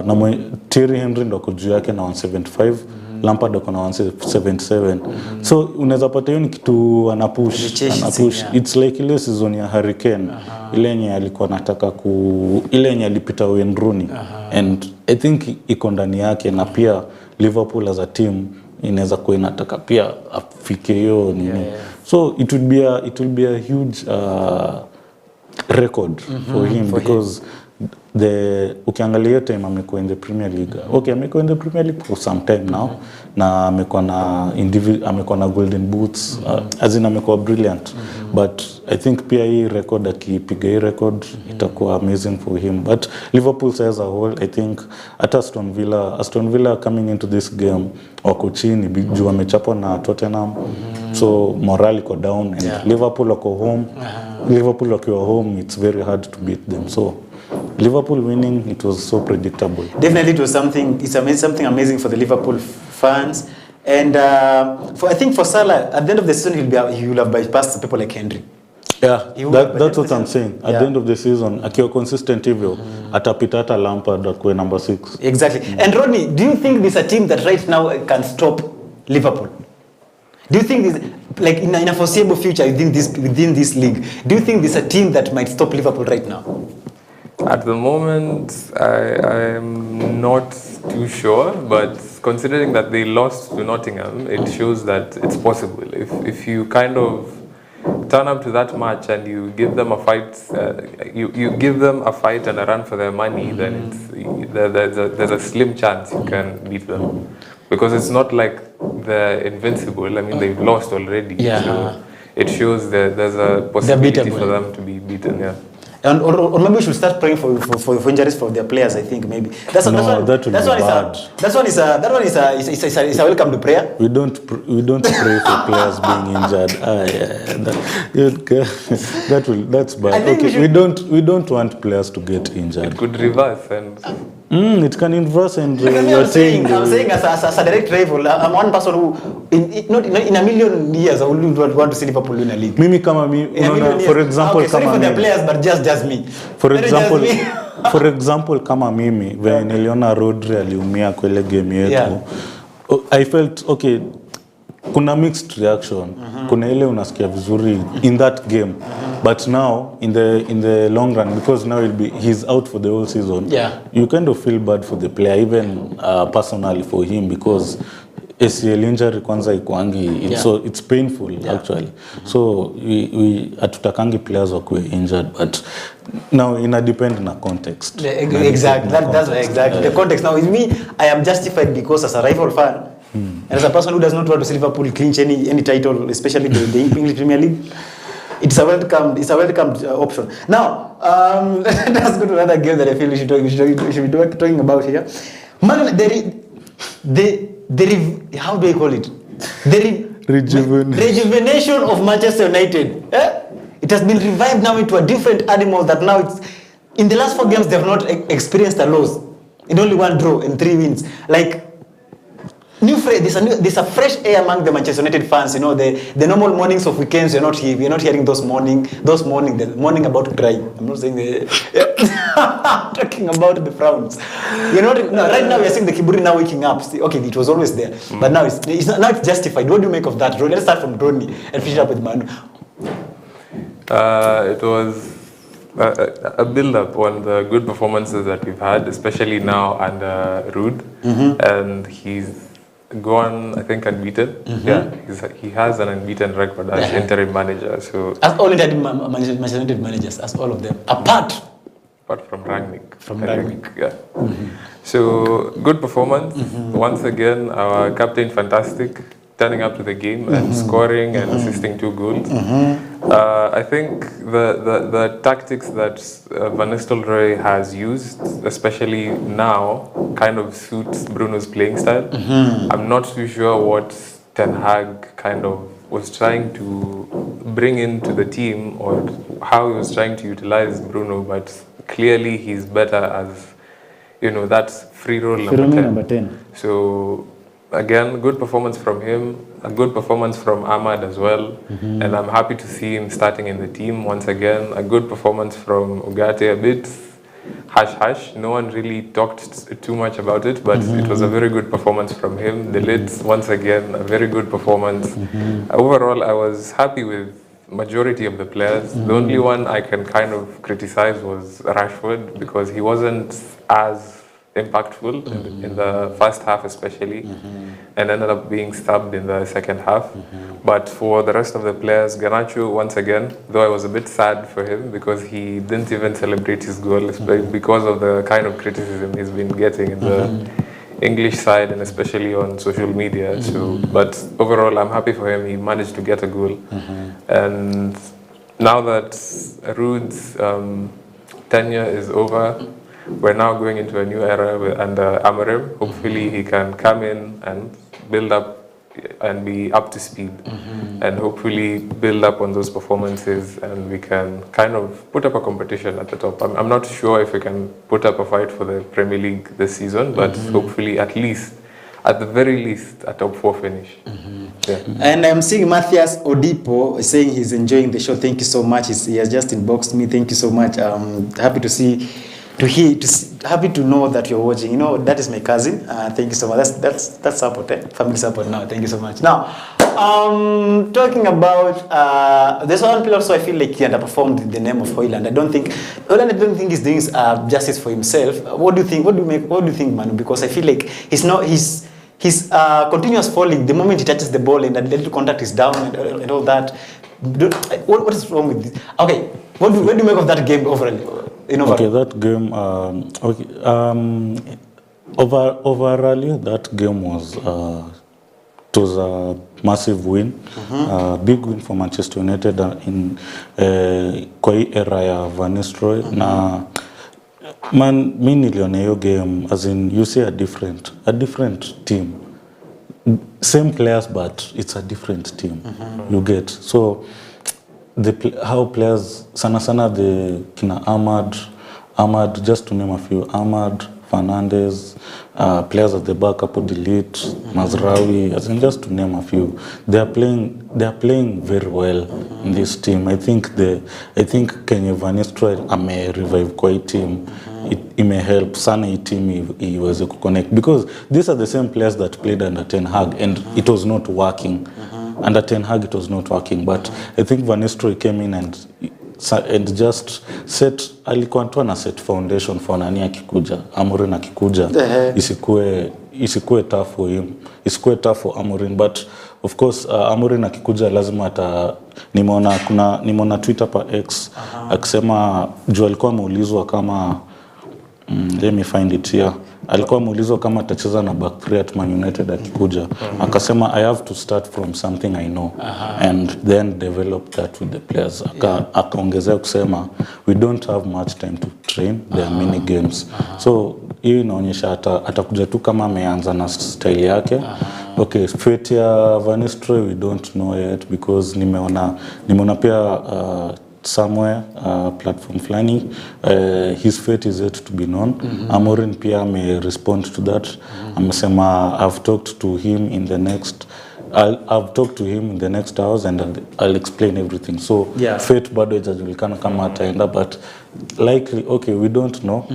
Na Thierry Henry ndo kujua yake na 175, Lampard ako na 177. So unaweza pata hiyo ni kitu anapush. It's like ile season ya Hurricane, ile yenye alikuwa anataka ile yenye alipita Wayne Rooney, and I think iko ndani yake, na pia Liverpool as a team inaweza kuwa inataka pia afike hiyo nini. So it will be a huge record for him, because ukiangalia time amekuwa in the Premier League. Okay, amekuwa in the Premier League for some time now, na amekuwa na golden boots, as in amekuwa brilliant. But I think pia hii record, akipiga hii record itakuwa amazing for him. But Liverpool as a whole, I think at Aston Villa coming into this game wako chini juu wamechapwa na Tottenham, so morale iko down, and Liverpool wako home. Liverpool wakiwa home, it's very hard to beat them. So Liverpool winning, it was so predictable. Definitely, it was something amazing for the Liverpool fans, and I think for Salah, at the end of the season, he will have bypassed people like Henry. Yeah, that's what I'm saying. At the end of the season, akiwa consistent hivyo, atapita hata Lampard akuwe number 6. Exactly. And Rodney, do you think there's a team that right now can stop Liverpool? Do you think this, like in a foreseeable future within this league, do you think there's a team that might stop Liverpool right now? At the moment, I'm not too sure, but considering that they lost to Nottingham, it shows that it's possible. If you kind of turn up to that match and you give them a fight, you give them a fight and a run for their money, then there's a slim chance you can beat them. because it's not like they're invincible. I mean, they've lost already. Yeah. So it shows that there's a possibility for them to be beaten. Yeah. And or maybe we should start praying for injuries for their players. I think maybe that's one is a welcome to prayer. We don't pray for players being injured. That's bad. Okay, we don't want players to get injured. It could reverse and. It can inverse and I'm saying as a direct rival, I'm one person who in a million years I would want to see Liverpool win a league. Mimi kama for example, okay, sorry for the players, but just me. For example, kama mimi when niliona Rodri aliumia kwa ile game yetu, I felt okay. Kuna mixed reaction. Kuna ile unasikia vizuri in that game, but now in the long run, because now he's out for the whole season. You kind of feel bad for the player, even personally for him, because ACL injury kwanza ikuangi, so it's painful actually. So we atutakangi players wakuwe injured, but now ina depend na context. Exactly. That's exactly the context. Now with me, I am justified because as a rival fan. And as a person who does not want to see Liverpool clinch any title, especially the English Premier League, it's a welcome option. Now, let's go to another game that I feel we should be talking about here. Man, how do I call it? The rejuvenation of Manchester United. It has been revived now into a different animal that now it's in the last 4 games they have not experienced a loss. In only 1 draw and 3 wins. Like. There's a fresh air among the Manchester United fans. You know, the normal mornings of weekends, we're not hearing the morning about to cry. I'm not saying I'm talking about the frowns. Right now we're seeing the Kiburi now waking up. Okay, it was always there, but now it's justified. What do you make of that? Let's start from Ronnie and finish up with Manu. It was a build-up on the good performances that we've had, especially now under Ruud, and he's gone, I think, unbeaten. Yeah, he has an unbeaten record as interim manager. So as all Manchester United managers, as all of them, apart from Rangnick. Yeah. So good performance once again. Our captain, fantastic, turning up to the game and scoring and assisting 2 goals. I think the tactics that Van Nistelrooy has used, especially now, kind of suits Bruno's playing style. I'm not too sure what Ten Hag kind of was trying to bring into the team or how he was trying to utilize Bruno, but clearly he's better as, that free role number 10. So again, good performance from him, a good performance from Ahmad as well, and I'm happy to see him starting in the team once again. A good performance from Ugarte, a bit hush. No one really talked too much about it, but it was a very good performance from him. The Lids, once again, a very good performance. Overall, I was happy with majority of the players. The only one I can kind of criticize was Rashford, because he wasn't as impactful in the first half especially, and ended up being stubbed in the second half. But for the rest of the players, Garnacho, once again, though I was a bit sad for him because he didn't even celebrate his goal because of the kind of criticism he's been getting in the English side and especially on social media. So, but overall, I'm happy for him. He managed to get a goal. And now that Ruud's tenure is over, we're now going into a new era under Amorim. Hopefully he can come in and build up and be up to speed, and hopefully build up on those performances, and we can kind of put up a competition at the top. I'm not sure if we can put up a fight for the Premier League this season, but hopefully at the very least, a top 4 finish. And I'm seeing Matthias Odipo saying he's enjoying the show. Thank you so much. He has just inboxed me. Thank you so much. Happy to see. Happy to know that you're watching. That is my cousin. Thank you so much. That's support, family support now. Thank you so much. Now, talking about there's one player also I feel like he underperformed in the name of Højlund. I don't think he's doing justice for himself. What do you think? What do you think, Manu? Because I feel like his continuous falling the moment he touches the ball and the little contact is down and all that. What is wrong with this? Okay, what do you make of that game overall? Okay, that game. Overall, that game was it was a massive win, big win for Manchester United in kwa hii era ya Van Nistelrooy. Na man, mi niliona hiyo game as in you see a different team, same players but it's a different team. You get so how players sana the kina Ahmad, just to name a few, Ahmad, Fernandez, players at the back, Apo Delete, Mazraoui, as in just to name a few. They are playing very well in this team. I think Kenya Van Nistelrooy may revive kwa hii team. It may help sana hii team iweze kuconnect, because these are the same players that played under Ten Hag and it was not working. Under Ten Hag it was not working, but I think Van Nistelrooy came in and just alikuwa tu na set foundation for nani akikuja, Amorim akikuja, isikue tough for him, isikue tough for Amorim. But of course Amorim akikuja lazima nimeona Twitter pa X akisema juu alikuwa ameulizwa kama let me find it here. Alikuwa ameulizwa kama atacheza na back three at Man United akikuja. Akasema I have to start from something I know and then develop that with the players. Akaongezea kusema we don't have much time to train, there are many games. So hiyo inaonyesha atakuja tu kama ameanza na style yake. Okay, fate ya Van Nistelrooy we don't know yet, because nimeona pia somewhere platform flying his fate is yet to be known. Amorim pia may respond to that. Amesema I've talked to him in the next hours and I'll explain everything. So fate bado haijajulikana kama ataenda, but likely we don't know.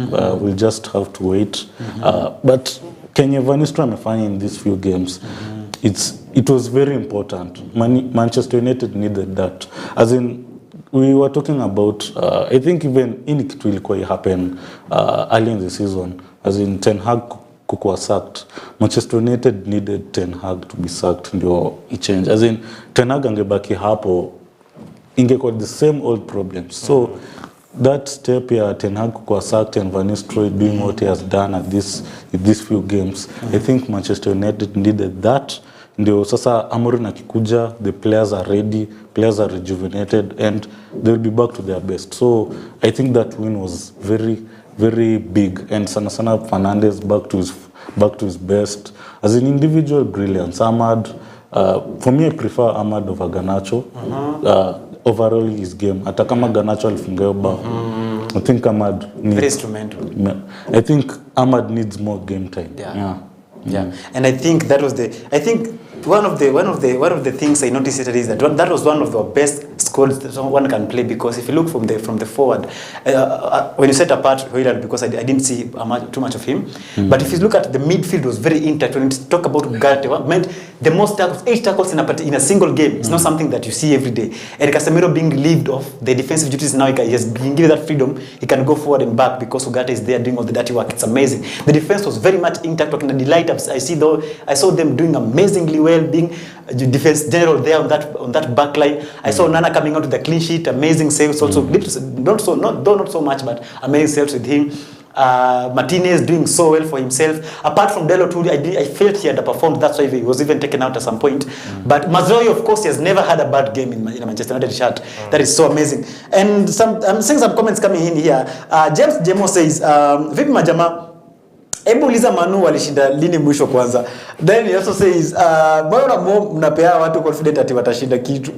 We'll just have to wait. But Kenya Van Nistelrooy amefanya in these few games, it was very important. Manchester United needed that, as in we were talking about I think even in it will happen early in the season, as in Ten Hag kukuwa sacked. Manchester United needed Ten Hag to be sacked ndio change, as in Ten Hag angebaki hapo ingekuwa the same old problems. So that step ya Ten Hag kukuwa sacked and Van Nistelrooy doing what he has done at these few games, I think Manchester United needed that. Ndio sasa Amorim akikuja, the players are ready, players are rejuvenated and they'll be back to their best. So I think that win was very, very big, and sana Fernandez back to his best as an individual brilliance. Ahmad, for me I prefer Ahmad over Garnacho. Overall his game, hata kama Garnacho alifunga hiyo bao, I think Ahmad very instrumental. I think Ahmad needs more game time. Yeah, and I think that was one of the things I noticed is that that was one of the best squads that one can play, because if you look from the forward, when you set apart Højlund, because I didn't see too much of him, but if you look at the midfield, was very intact. When you talk about Ugarte, meant the most tackles, 8 tackles in a single game. It's not something that you see every day. And Casemiro being relieved of the defensive duties now, he has been given that freedom. He can go forward and back because Ugarte is there doing all the dirty work. It's amazing. The defense was very much intact. Talking the delight, I saw them doing amazingly well, being defense general there on that back line. I saw Nana coming out with a clean sheet, amazing saves also. Not so much, but amazing saves with him. Martinez doing so well for himself. Apart from Delo too, I felt he had performed. That's why he was even taken out at some point. But Mazraoui, of course, he has never had a bad game in a Manchester United shirt. That is so amazing. And I'm seeing some comments coming in here. James Jemo says, vipi majama, hebu uliza Manu walishinda lini mwisho kwanza. Then he also says, mbona mnapea watu confident ati watashinda kitu.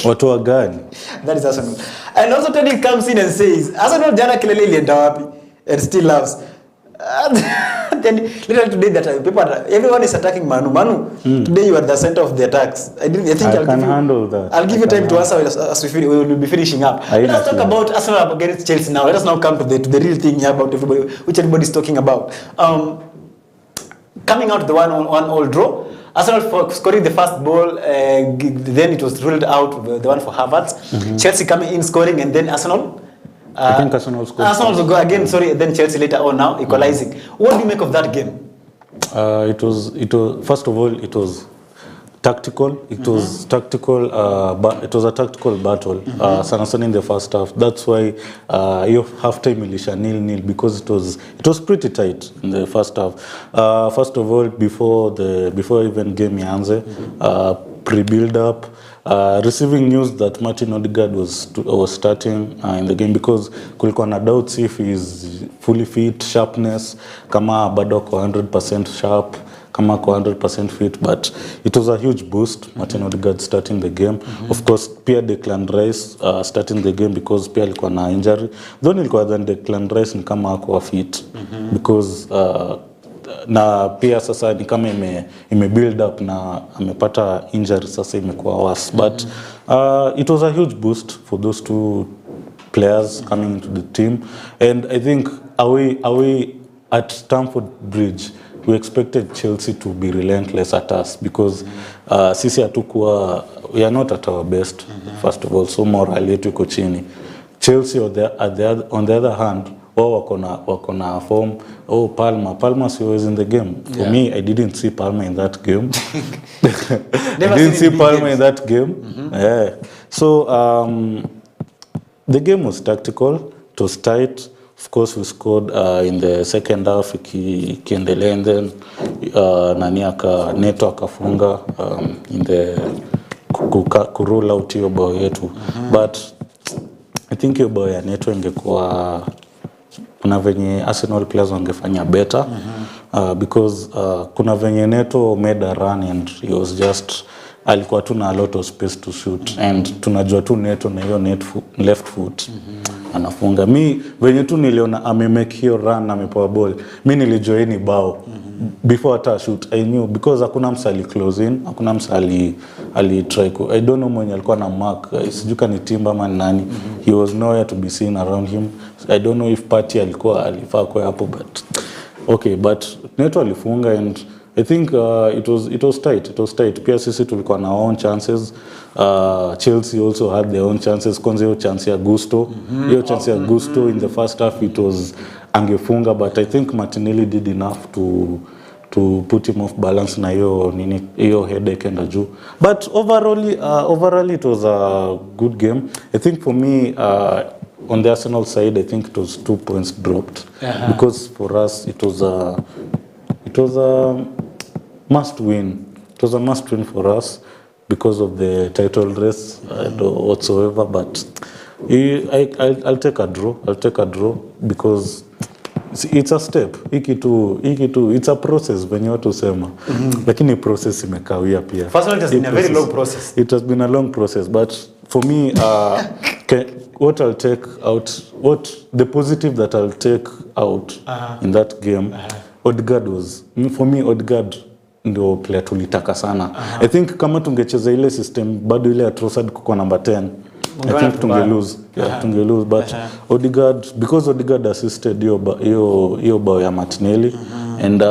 Watu wa gani? That is Arsenal. And also Teddy comes in and says, Arsenal jana kilele ilienda wapi? And still loves. Then later today that everyone is attacking Manu. Today you are the center of the attacks. I can handle that. I'll give you time to answer as we will be finishing up. Let's talk about Arsenal against Chelsea now. Let us now come to the real thing here about everybody, which everybody is talking about. Coming out the 1-1 draw. Arsenal for scoring the first goal, then it was ruled out, the one for Havertz. Chelsea coming in scoring, and then Arsenal. I think Arsenal scored. Arsenal will go again, then Chelsea later on now, equalizing. What do you make of that game? It was first of all, it was tactical. It was tactical, but it was a tactical battle. Sana sana in the first half. That's why your halftime ilisha 0-0 because it was pretty tight in the first half. First of all, before even game ianze, pre-build up. Receiving news that Martin Odegaard was starting in the game because kulikuwa na doubts if he is fully fit, sharpness, kama bado kwa 100% sharp, kama kwa 100% fit, but it was a huge boost, Martin Odegaard starting the game. Of course, pia Declan Rice starting the game because pia alikuwa na injury. Though nilikuwa than Declan Rice ni kama hakuwa fit because na pia sasa ni kama ime build up na amepata injury sasa imekuwa worse, but it was a huge boost for those two players coming into the team. And I think away at Stamford Bridge we expected Chelsea to be relentless at us because sisi hatukuwa, we are not at our best first of all, so morale yetu iko chini. Chelsea on the other hand wako na form. Palmer was in the game. For me, I didn't see Palmer in that game. I didn't see Palmer in that game. Yeah. So the game was tactical. It was tight. Of course, we scored in the second half. Ikiendelea, and then Neto akafunga in the kurule out hiyo bao yetu. But I think hiyo bao ya Neto ingekuwa kuna venye Arsenal players wangefanya better because kuna venye Neto made a run and he was just alikuwa tu na a lot of space to shoot and tunajua tu Neto na hiyo left foot anafunga. Mi venye tu niliona amemake hiyo run amepoa ball, mi nilijua hii ni bao before hata shoot. I knew because hakuna msali close in, hakuna msali try ku, I don't know mwenye alikuwa na mark, sijuka ni Timba man nani. He was nowhere to be seen around him. I don't know if Party alifaa kwa hapo, but okay, but Neto alifunga and I think it was tight. Pia sisi tulikuwa na own chances. Chelsea also had their own chances. Kwanza hiyo chance ya Gusto. Hiyo chance ya Gusto in the first half it was angefunga, but I think Martinelli did enough to put him off balance na hiyo headache enda juu. But overall it was a good game. I think for me on the Arsenal side I think it was 2 points dropped because for us it was a must win. It was a must win for us because of the title race whatsoever, but I'll take a draw. Because it's a step. Hiki tu it's a process when you want to sema. Lakini process imekawia pia. First of all, it has been a very long process. It has been a long process, but for me what I'll take out, the positive that I'll take out in that game, Odegaard for me Odegaard ndio player tulitaka sana. I think kama tungecheza ile system bado ile ya Trossard kuko number 10, I think tunge lose, but Odegaard, because Odegaard assisted hiyo bao ya Martinelli, and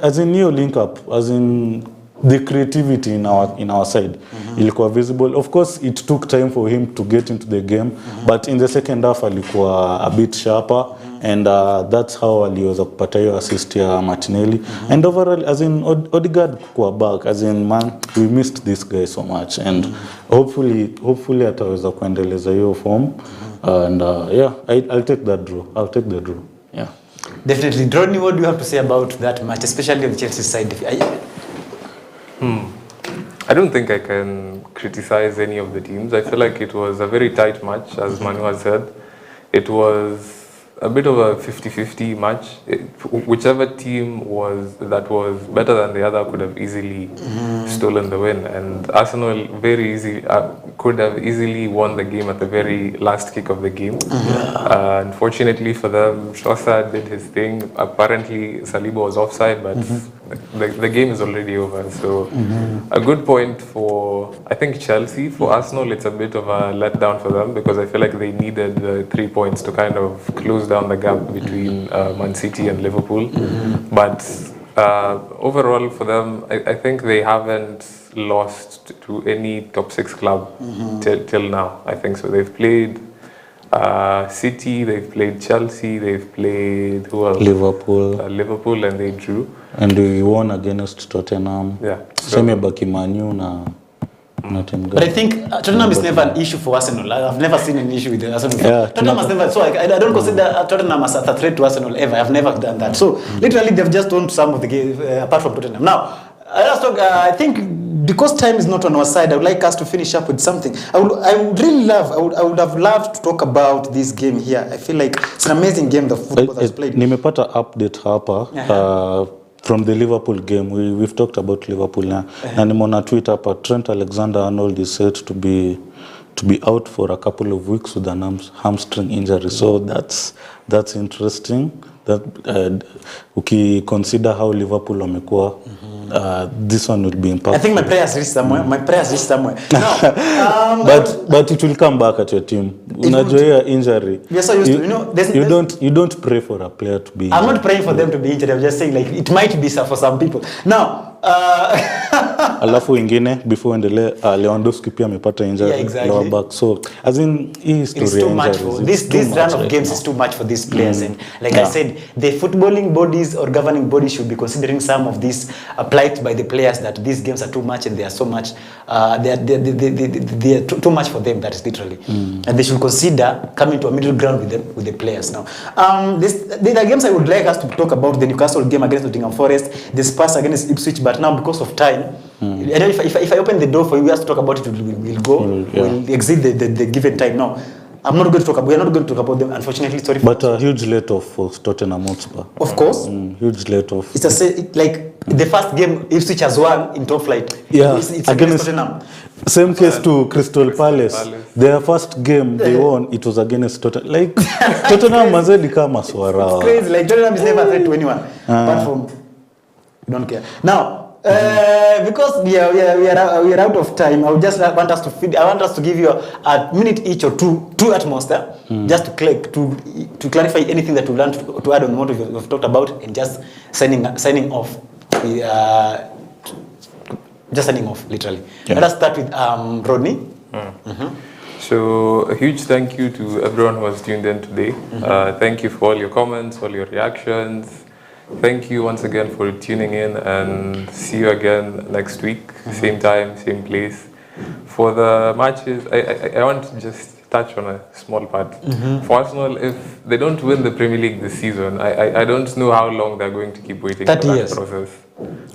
as in hiyo link up, as in the creativity in our side ilikuwa visible. Of course it took time for him to get into the game, but in the second half alikuwa a bit sharper, and that's how aliweza kupata hiyo assist ya Martinelli. And overall, as in Odegaard kwa back, as in man, we missed this guy so much, and hopefully ataweza kuendeleza hiyo form, and yeah, I'll take that draw. Yeah, definitely. Droni, what do you have to say about that match, especially on the Chelsea side? I don't think I can criticize any of the teams. I feel like it was a very tight match, as Manu has said. It was a bit of a 50-50 match. Whichever team was better than the other could have easily stolen the win, and Arsenal could have easily won the game at the very last kick of the game. Unfortunately for them, Trossard did his thing. Apparently Saliba was offside, but the game is already over. So a good point for, I think, Chelsea. For Arsenal, it's a bit of a letdown for them because I feel like they needed the 3 points to kind of close down the gap between Man City and Liverpool. But overall for them, I think they haven't lost to any top 6 club till now. I think so. They've played City, they've played Chelsea, they've played who else? Liverpool, and they drew. And we won against Tottenham. Yeah. Same baki Man U na team. But I think Tottenham is never an issue for Arsenal. I've never seen an issue with Arsenal. Yeah, Tottenham has never. So I don't consider Tottenham as a threat to Arsenal ever. I've never done that. So literally, they've just won some of the games apart from Tottenham. Now, I think because time is not on our side, I would like us to finish up with something. I would have loved to talk about this game here. I feel like it's an amazing game the football that's played. Nimepata update hapa from the Liverpool game. We've talked about Liverpool now. Na nimeona tweet hapa, Trent Alexander-Arnold is said to be out for a couple of weeks with an hamstring injury. So that's interesting. That consider how Liverpool wamekuwa, this one will be impactful. I think my prayers reach somewhere. No, but it will come back at your team. Unajua injury. We are so used to, you don't pray for a player to be injured. I'm not praying for them to be injured. I'm just saying like it might be for some people. Now, alafu ingine before endelee, Lewandowski pia amepata injury lower back. So as in hii story too much for this run of games is too much for these players, and like I said, the footballing bodies or governing bodies should be considering some of these plight by the players, that these games are too much and they are so much they are too much for them, that is literally, and they should consider coming to a middle ground with the players. Now the games I would like us to talk about: the Newcastle game against Nottingham Forest, the Spurs against Ipswich, but now because of time, I know if I open the door for you guys to talk about it, we'll exceed the given time. Now we're not going to talk about them, unfortunately. Sorry. But a huge let-off for Tottenham Hotspur. Of course. Huge let-off. It's like the first game Ipswich has won in top flight. Yeah. It's against Tottenham. Same case to Crystal Palace. Their first game they won, it was against Tottenham. Like Tottenham mazedi kama swara. It's crazy. Like Tottenham is never a threat to anyone. Apart from, we don't care. Now, because we are out of time, I would just want us to give you a minute each or two at most, just to clarify anything that we've learned, to add on what we've talked about, and just signing off. Just signing off, literally. Yeah. Let us start with Rodney. So a huge thank you to everyone who has tuned in today. Thank you for all your comments, all your reactions. Thank you once again for tuning in, and see you again next week, same time, same place. For the matches, I want to just touch on a small part. For Arsenal, if they don't win the Premier League this season, I don't know how long they're going to keep waiting for that process.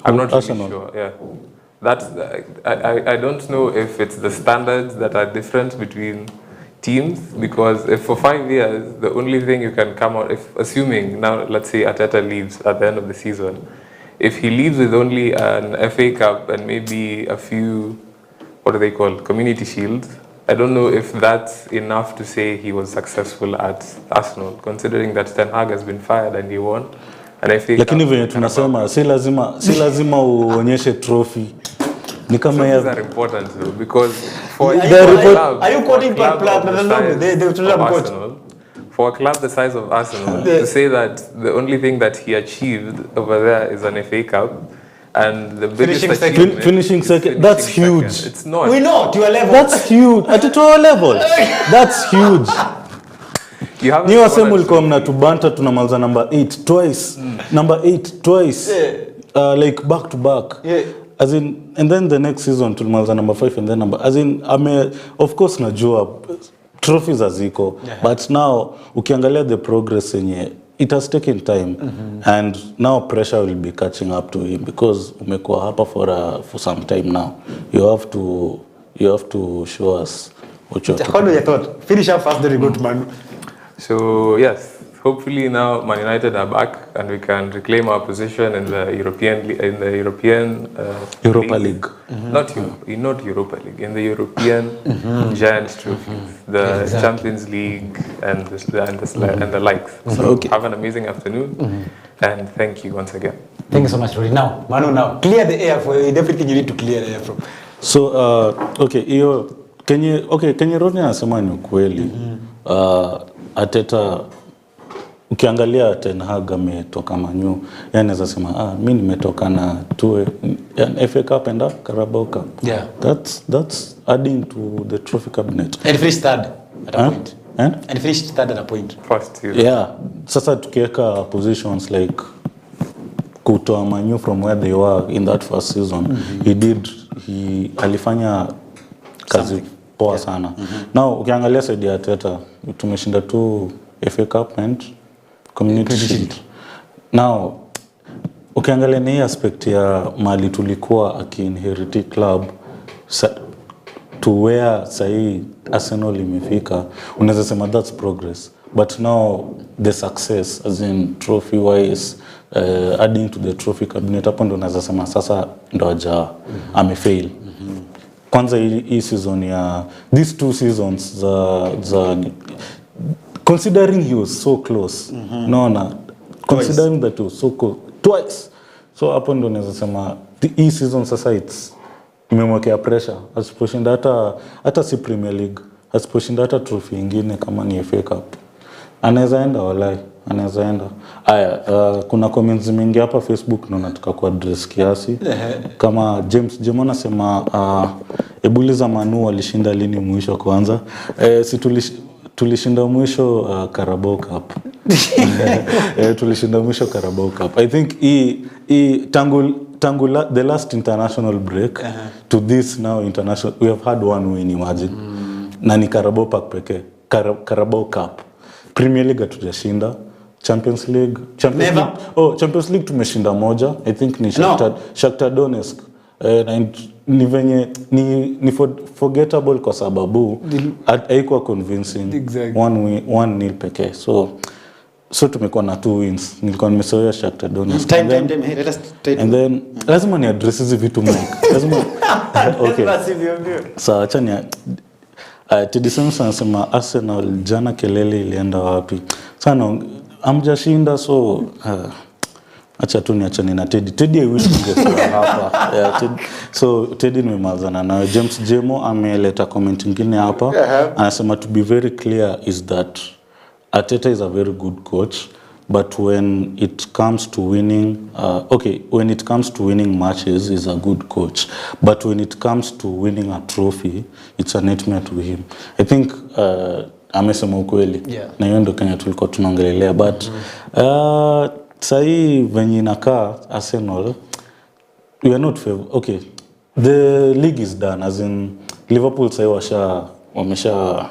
I'm not really sure. Yeah, that's I don't know if it's the standards that are different between teams, because if for 5 years the only thing you can come out, if assuming now let's say Arteta leaves at the end of the season, if he leaves with only an FA Cup and maybe a few, what do they call, community shields, I don't know if that's enough to say he was successful at Arsenal, considering that Ten Hag has been fired and he won an FA Cup. Lakini venye tunasema si lazima uonyeshe trophy. Trophies are important though, because for are you quoting per club? No, for a club the size of Arsenal, to say that the only thing that he achieved over there is an FA Cup, and the biggest achievement finishing second, that's huge. It's not. We know to your level. That's huge. At your level, that's huge. Ni wasema ulikuwa mnatubanta tunamaliza number 8 twice. Number 8 twice. Like back to back. Yeah. As in, and then the next season tulimaliza number 5 and then number, as in, of course najua trophies aziko, but now ukiangalia the progress yenye it has taken time, and now pressure will be catching up to him because umekuwa hapa for some time now. You have to show us what you're talking about. Thought. Finish up fast, then we go to Manu. So yes, hopefully now Man United are back and we can reclaim our position in the European Europa League. Not Europa League, in the European giant trophies, the Champions League and the likes. So have an amazing afternoon, and thank you once again. Thank you so much, Rory. Now, Manu, clear the air for everything you need to clear the air from. So Kenye Rory anasema ni ukweli. Arteta, ukiangalia Ten Hag ametoka Man U, yani anaweza sema mimi nimetoka na FA Cup and Carabao Cup. Yeah. That's adding to the trophy cabinet. And finished third at a point. And finished third at a point. First, yeah. Sasa tukiweka positions like kutoa Manu from where they were in that first season. Alifanya kazi poa sana. Now ukiangalia side ya Arteta, tumeshinda tu FA Cup and Community Shield. Now ukiangalia ni aspect ya mali tulikuwa aki-inherit club to where sahi Arsenal imefika, unaweza sema that's progress. But now the success as in trophy wise, adding to the trophy cabinet, hapo ndo unaweza sema sasa ndo aja amefail. Kwanza hii season ya these 2 seasons za considering he was so close. Considering that he was so close twice. So hapo ndo unaweza sema hii season sasa imemwekea pressure. Asiposhinda hata si Premier League, asiposhinda hata trophy nyingine kama ni FA Cup, anaweza enda walai, anaweza enda. Kuna comments mingi hapa Facebook na nataka ku address kiasi. Kama James Jemo anasema ebuliza Manu alishinda lini mwisho kwanza. Si tulishinda mwisho Carabao Cup. Tulishinda mwisho Carabao Cup. I think tangu the last international break to this now international, we have had one win, imagine. Na ni Carabao pekee, Carabao Cup. Premier League hatujashinda. Champions League tumeshinda moja. I think ni Shakhtar Donetsk. Ni venye ni forgettable kwa sababu haikuwa convincing. Exactly. 1-0 pekee. So tumekuwa na 2 wins. Nilikuwa nimesoea Shakhtar Donetsk. And then lazima ni address hizi vitu Mike. Lazima okay. Sawa, acha ni Teddy Simpson anasema Arsenal jana kelele ilienda wapi? Sana amjashinda, so acha tu niachane na Teddy. Teddy I wish ungekuwa hapa. So Teddy nimemalizana na James Jemo ameleta comment nyingine hapa. Anasema to be very clear is that Arteta is a very good coach, but when it comes to winning when it comes to winning matches is a good coach, but when it comes to winning a trophy it's a nightmare to him. I think amesema ukweli. Na hiyo ndio Kenya tulikuwa tunaongelelea, but sahi venye inakaa Arsenal, we are not favor. Okay, the league is done, as in Liverpool sahi wamesha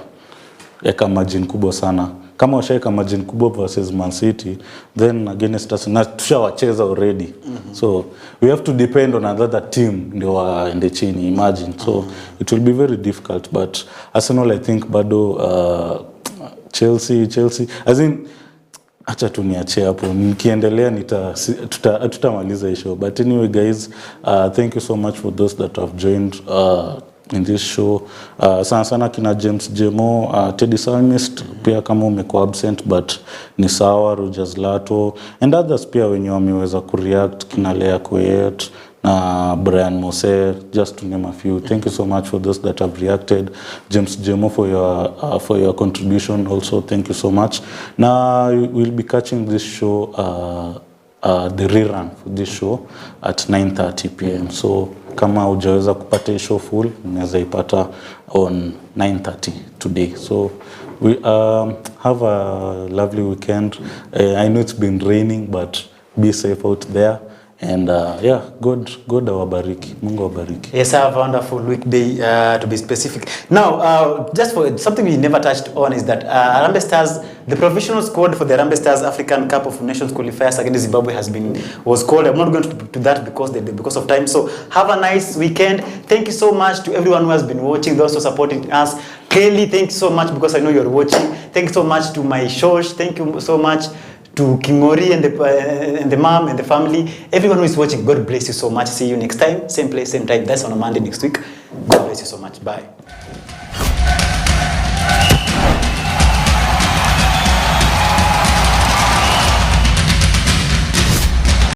eka margin kubwa sana. Kama washaeka margin kubwa versus Man City, then against us na tushawacheza already. So we have to depend on another team ndio waende chini, imagine. So it will be very difficult, but Arsenal I think bado Chelsea as in acha tu niache hapo, nikiendelea tutamaliza hii show. But anyway guys, thank you so much for those that have joined in this show. Sana kina James Jemo, Teddy Salmist pia kama umekuwa absent, but ni sawa, Rogers Lato and others pia wenye wameweza kureact, kina Lea Koyet na Brian Mose, just to name a few. Thank you so much for those that have reacted. James Jemo for your contribution also, thank you so much. Now we'll be catching this show the rerun for this show at 9:30 p.m. So kama hujaweza kupata show full, unaweza ipata on 9:30 today. So we have a lovely weekend. I know it's been raining, but be safe out there. And God awabariki. Mungu awabariki. Yes, have a wonderful weekday, to be specific. Now, just for something we never touched on is that Harambee Stars, the provisional squad for the Harambee Stars African Cup of Nations qualifiers against Zimbabwe was called. I'm not going to that because of time. So have a nice weekend. Thank you so much to everyone who has been watching, those who are supporting us. Kelly, thank you so much because I know you're watching. Thank you so much to my Shosh. Thank you so much to Kingori and the mom and the family. Everyone who is watching, God bless you so much. See you next time, same place, same time. That's on a Monday next week. God bless you so much. Bye.